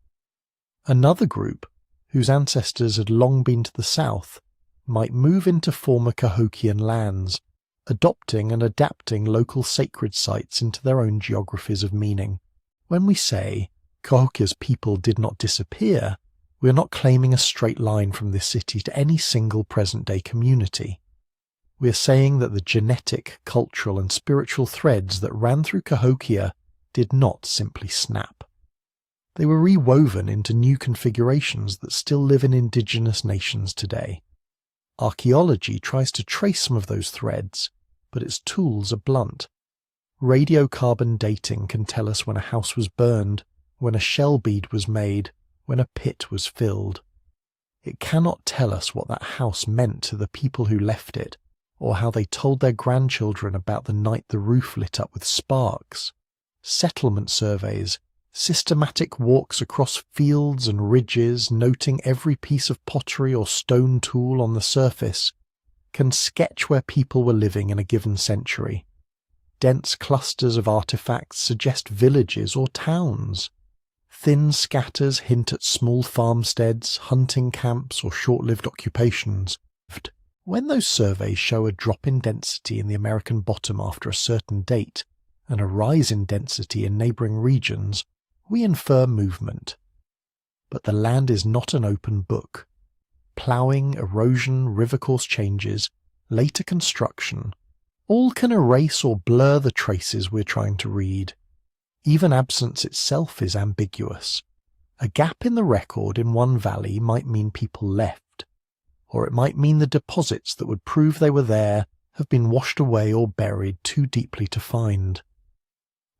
Another group, whose ancestors had long been to the south, might move into former Cahokian lands, adopting and adapting local sacred sites into their own geographies of meaning. When we say Cahokia's people did not disappear, we are not claiming a straight line from this city to any single present-day community. We are saying that the genetic, cultural, and spiritual threads that ran through Cahokia did not simply snap. They were rewoven into new configurations that still live in indigenous nations today. Archaeology tries to trace some of those threads, but its tools are blunt. Radiocarbon dating can tell us when a house was burned, when a shell bead was made, when a pit was filled. It cannot tell us what that house meant to the people who left it, or how they told their grandchildren about the night the roof lit up with sparks. Settlement surveys, systematic walks across fields and ridges, noting every piece of pottery or stone tool on the surface, can sketch where people were living in a given century. dense clusters of artifacts suggest villages or towns. Thin scatters hint at small farmsteads, hunting camps, or short-lived occupations. When those surveys show a drop in density in the American bottom after a certain date, and a rise in density in neighbouring regions, we infer movement. But the land is not an open book. Ploughing, erosion, river course changes, later construction, all can erase or blur the traces we're trying to read. Even absence itself is ambiguous. A gap in the record in one valley might mean people left, or it might mean the deposits that would prove they were there have been washed away or buried too deeply to find.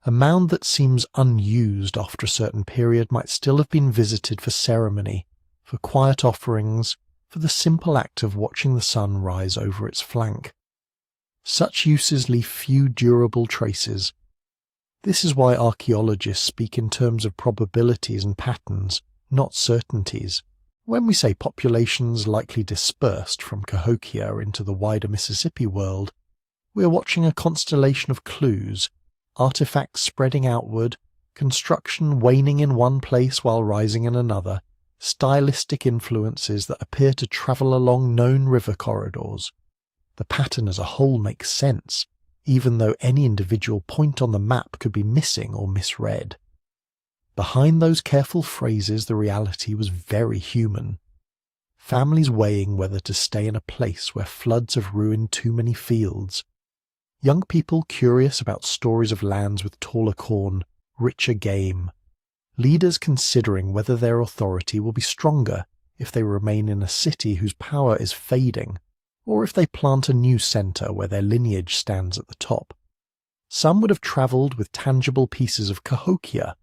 A mound that seems unused after a certain period might still have been visited for ceremony, for quiet offerings, for the simple act of watching the sun rise over its flank. Such uses leave few durable traces. This is why archaeologists speak in terms of probabilities and patterns, not certainties. When we say populations likely dispersed from Cahokia into the wider Mississippi world, we are watching a constellation of clues, artifacts spreading outward, construction waning in one place while rising in another, stylistic influences that appear to travel along known river corridors. The pattern as a whole makes sense, even though any individual point on the map could be missing or misread. Behind those careful phrases, the reality was very human. Families weighing whether to stay in a place where floods have ruined too many fields. Young people curious about stories of lands with taller corn, richer game. Leaders considering whether their authority will be stronger if they remain in a city whose power is fading, or if they plant a new centre where their lineage stands at the top. Some would have travelled with tangible pieces of Cahokia,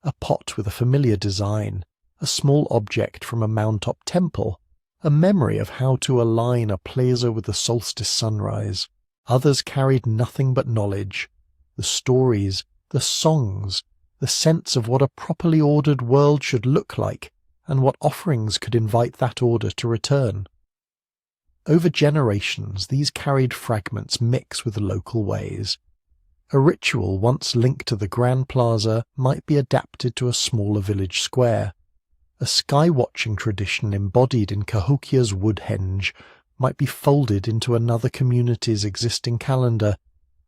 a pot with a familiar design, a small object from a moundtop temple, a memory of how to align a plaza with the solstice sunrise. Others carried nothing but knowledge, the stories, the songs, the sense of what a properly ordered world should look like, and what offerings could invite that order to return. Over generations, these carried fragments mix with local ways. A ritual once linked to the Grand Plaza might be adapted to a smaller village square. A sky-watching tradition embodied in Cahokia's Woodhenge might be folded into another community's existing calendar,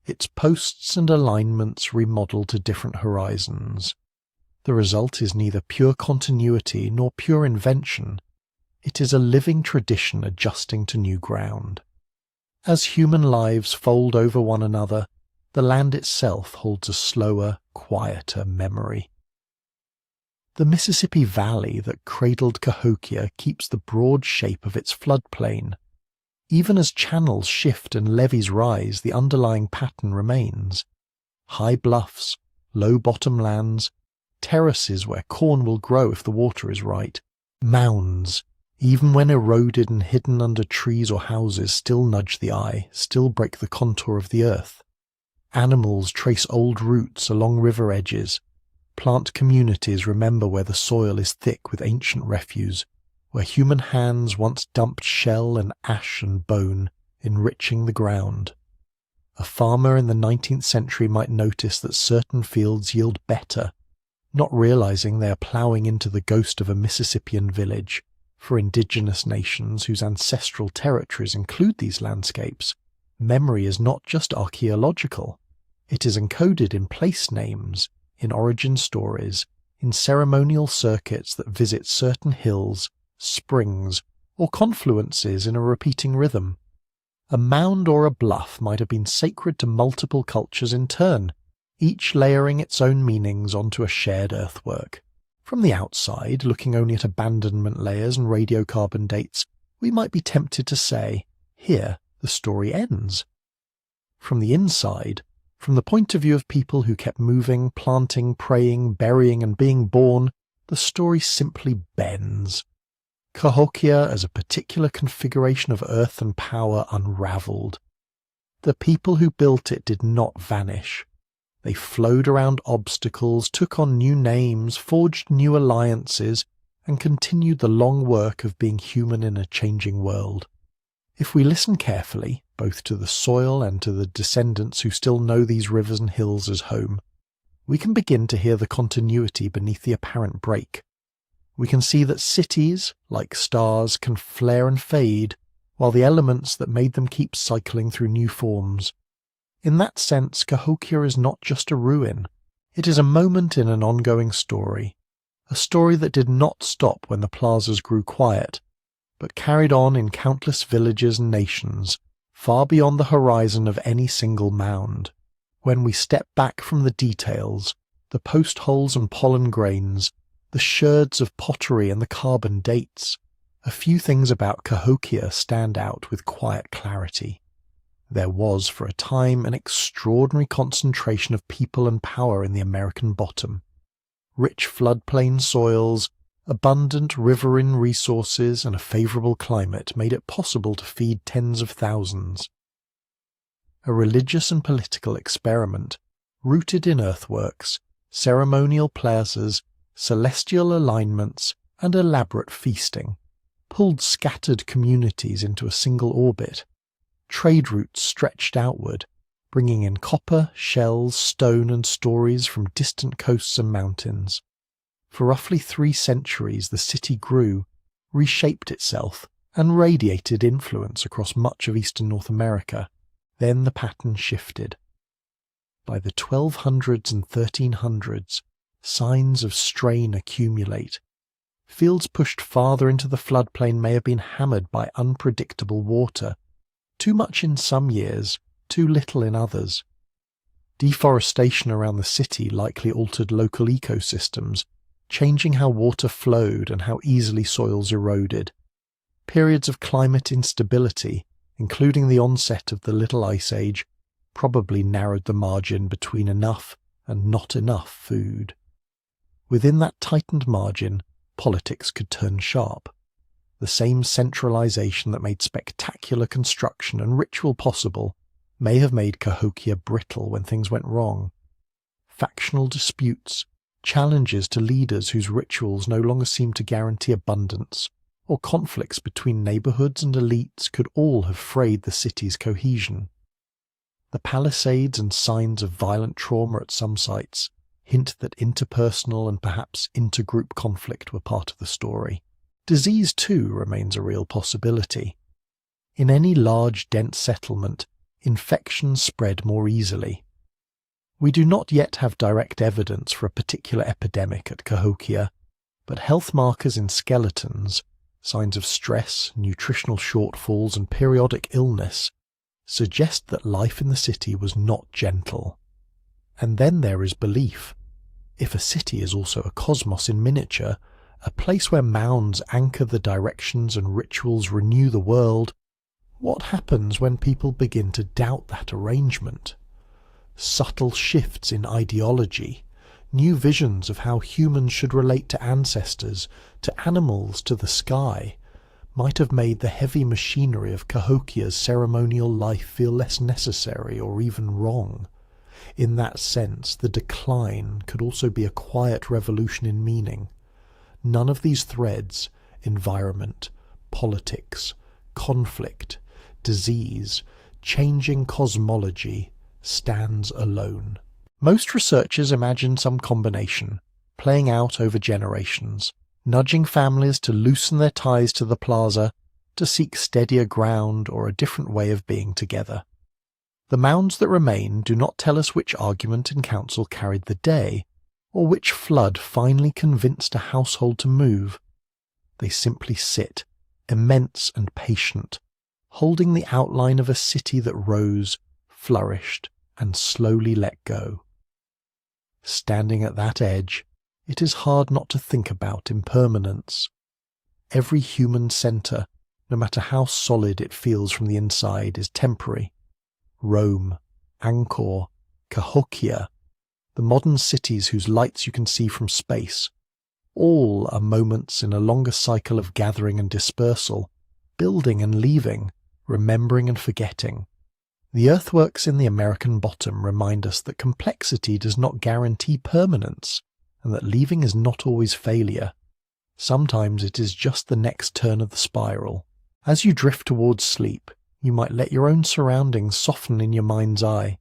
its posts and alignments remodelled to different horizons. The result is neither pure continuity nor pure invention. It is a living tradition adjusting to new ground. As human lives fold over one another, the land itself holds a slower, quieter memory. The Mississippi Valley that cradled Cahokia keeps the broad shape of its floodplain. Even as channels shift and levees rise, the underlying pattern remains. High bluffs, low bottomlands, terraces where corn will grow if the water is right, mounds, even when eroded and hidden under trees or houses, still nudge the eye, still break the contour of the earth. Animals trace old routes along river edges. Plant communities remember where the soil is thick with ancient refuse, where human hands once dumped shell and ash and bone, enriching the ground. A farmer in the 19th century might notice that certain fields yield better, not realizing they are ploughing into the ghost of a Mississippian village. For indigenous nations whose ancestral territories include these landscapes, memory is not just archaeological. It is encoded in place names, in origin stories, in ceremonial circuits that visit certain hills, springs, or confluences in a repeating rhythm. A mound or a bluff might have been sacred to multiple cultures in turn, each layering its own meanings onto a shared earthwork. From the outside, looking only at abandonment layers and radiocarbon dates, we might be tempted to say, here, the story ends. From the inside, from the point of view of people who kept moving, planting, praying, burying, and being born, the story simply bends. Cahokia as a particular configuration of earth and power unravelled. The people who built it did not vanish. They flowed around obstacles, took on new names, forged new alliances, and continued the long work of being human in a changing world. If we listen carefully, both to the soil and to the descendants who still know these rivers and hills as home, we can begin to hear the continuity beneath the apparent break. We can see that cities, like stars, can flare and fade, while the elements that made them keep cycling through new forms. In that sense, Cahokia is not just a ruin. It is a moment in an ongoing story, a story that did not stop when the plazas grew quiet, but carried on in countless villages and nations, far beyond the horizon of any single mound. When we step back from the details, the post holes and pollen grains, the sherds of pottery and the carbon dates, a few things about Cahokia stand out with quiet clarity. There was, for a time, an extraordinary concentration of people and power in the American bottom. Rich floodplain soils, abundant riverine resources, and a favourable climate made it possible to feed tens of thousands. A religious and political experiment, rooted in earthworks, ceremonial plazas, celestial alignments, and elaborate feasting, pulled scattered communities into a single orbit. Trade routes stretched outward, bringing in copper, shells, stone, and stories from distant coasts and mountains. For roughly 3 centuries the city grew, reshaped itself, and radiated influence across much of eastern North America. Then the pattern shifted. By the 1200s and 1300s, signs of strain accumulate. Fields pushed farther into the floodplain may have been hammered by unpredictable water, too much in some years, too little in others. Deforestation around the city likely altered local ecosystems, changing how water flowed and how easily soils eroded. Periods of climate instability, including the onset of the Little Ice Age, probably narrowed the margin between enough and not enough food. Within that tightened margin, politics could turn sharp. The same centralization that made spectacular construction and ritual possible may have made Cahokia brittle when things went wrong. Factional disputes, challenges to leaders whose rituals no longer seemed to guarantee abundance, or conflicts between neighborhoods and elites could all have frayed the city's cohesion. The palisades and signs of violent trauma at some sites hint that interpersonal and perhaps intergroup conflict were part of the story. Disease, too, remains a real possibility. In any large, dense settlement, infections spread more easily. We do not yet have direct evidence for a particular epidemic at Cahokia, but health markers in skeletons, signs of stress, nutritional shortfalls, and periodic illness suggest that life in the city was not gentle. And then there is belief. If a city is also a cosmos in miniature, a place where mounds anchor the directions and rituals renew the world, what happens when people begin to doubt that arrangement? Subtle shifts in ideology, new visions of how humans should relate to ancestors, to animals, to the sky, might have made the heavy machinery of Cahokia's ceremonial life feel less necessary or even wrong. In that sense, the decline could also be a quiet revolution in meaning. None of these threads, environment, politics, conflict, disease, changing cosmology, stands alone. Most researchers imagine some combination, playing out over generations, nudging families to loosen their ties to the plaza, to seek steadier ground or a different way of being together. The mounds that remain do not tell us which argument in council carried the day, or which flood finally convinced a household to move. They simply sit, immense and patient, holding the outline of a city that rose, flourished, and slowly let go. Standing at that edge, it is hard not to think about impermanence. Every human centre, no matter how solid it feels from the inside, is temporary. Rome, Angkor, Cahokia, the modern cities whose lights you can see from space, all are moments in a longer cycle of gathering and dispersal, building and leaving, remembering and forgetting. The earthworks in the American bottom remind us that complexity does not guarantee permanence, and that leaving is not always failure. Sometimes it is just the next turn of the spiral. As you drift towards sleep, you might let your own surroundings soften in your mind's eye.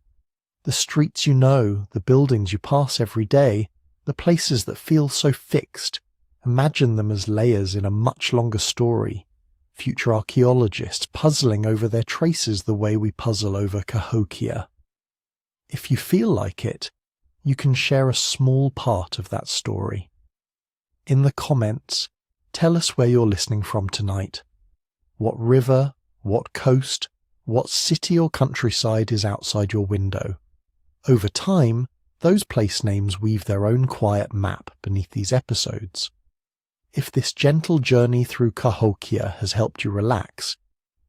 The streets you know, the buildings you pass every day, the places that feel so fixed, imagine them as layers in a much longer story. Future archaeologists puzzling over their traces the way we puzzle over Cahokia. If you feel like it, you can share a small part of that story. In the comments, tell us where you're listening from tonight. What river, what coast, what city or countryside is outside your window? Over time, those place names weave their own quiet map beneath these episodes. If this gentle journey through Cahokia has helped you relax,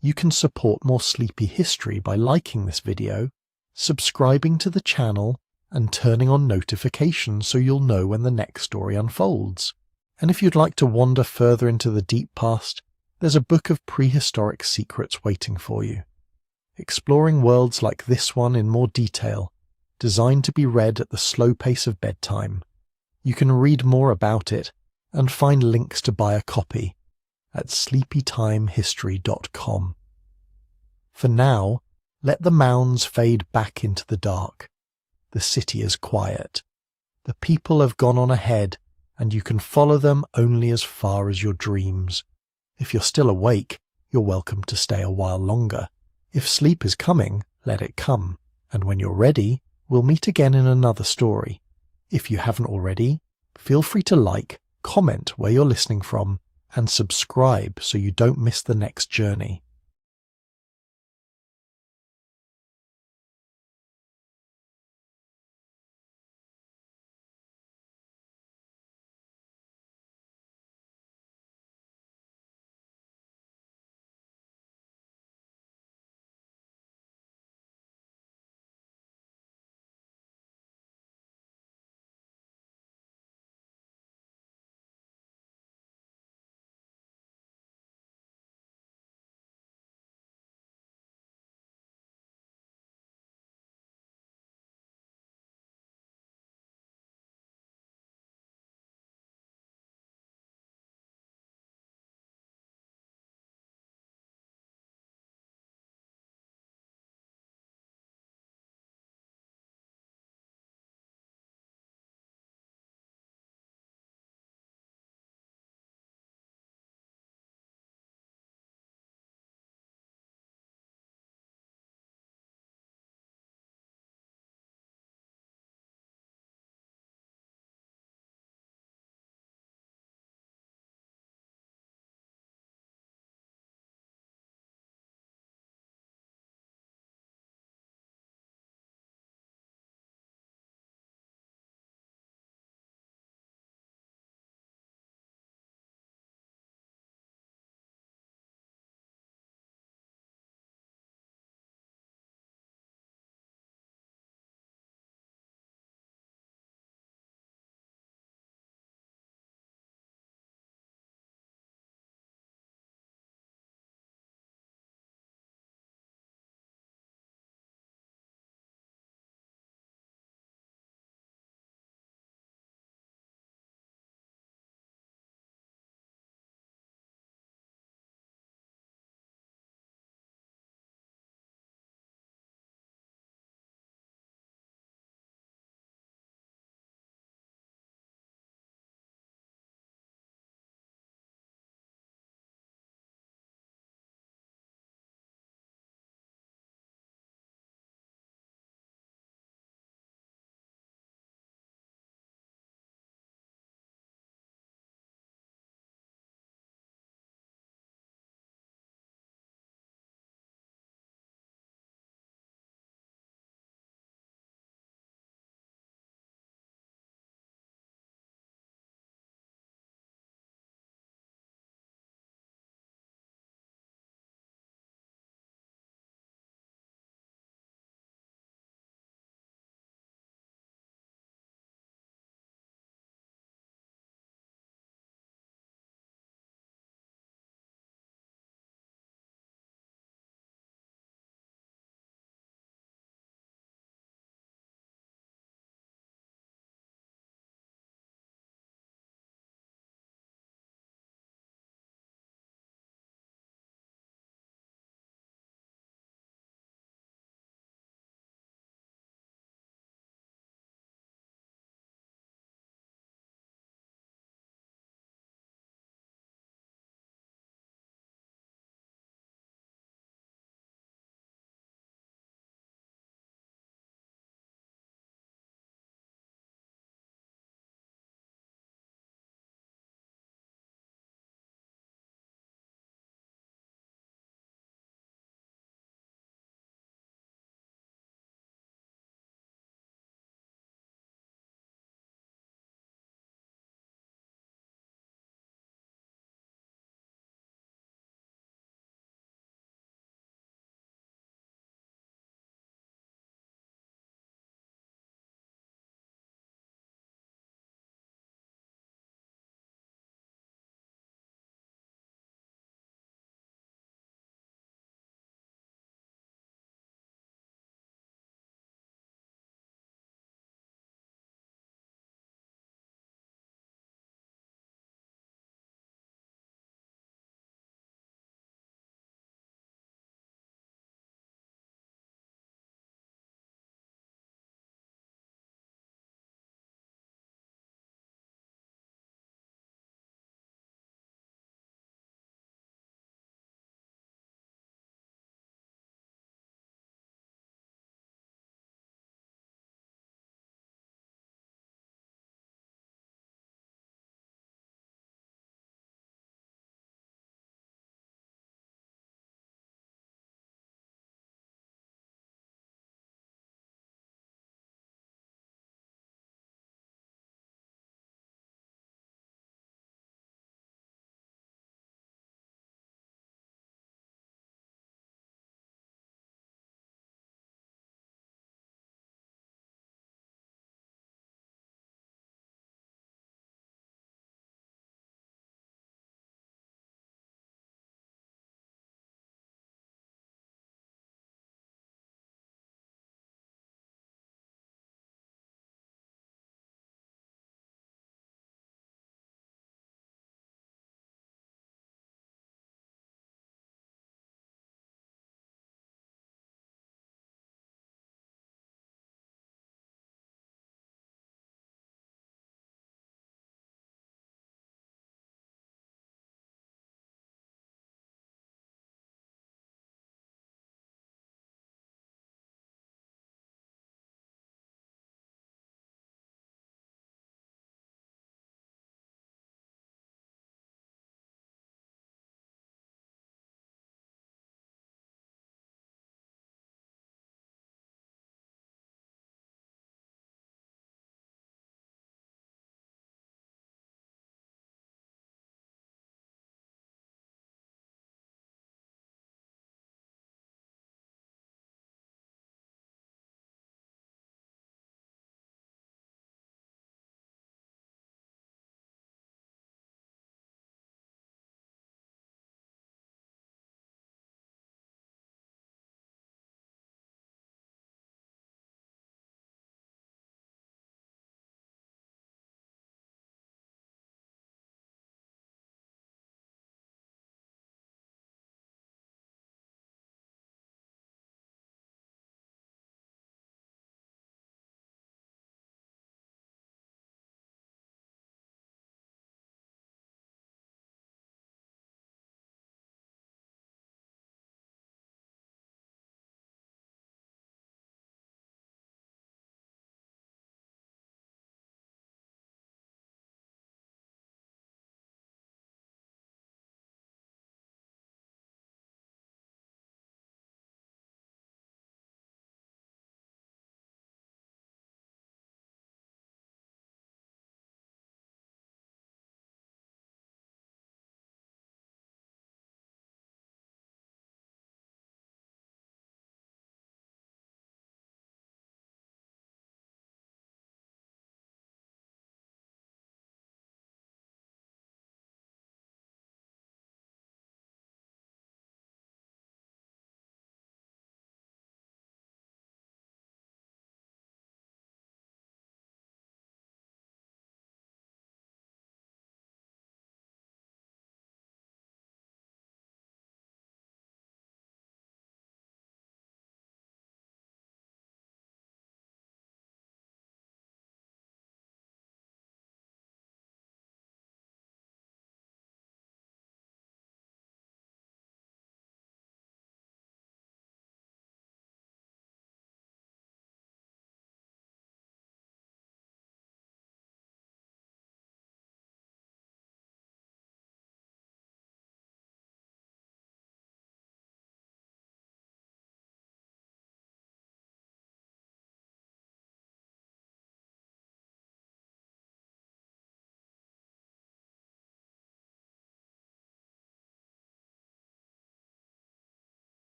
you can support more sleepy history by liking this video, subscribing to the channel, and turning on notifications so you'll know when the next story unfolds. And if you'd like to wander further into the deep past, there's a book of prehistoric secrets waiting for you. Exploring worlds like this one in more detail, designed to be read at the slow pace of bedtime. You can read more about it and find links to buy a copy at sleepytimehistory.com. For now, let the mounds fade back into the dark. The city is quiet. The people have gone on ahead, and you can follow them only as far as your dreams. If you're still awake, you're welcome to stay a while longer. If sleep is coming, let it come. And when you're ready, we'll meet again in another story. If you haven't already, feel free to like, comment where you're listening from, and subscribe so you don't miss the next journey.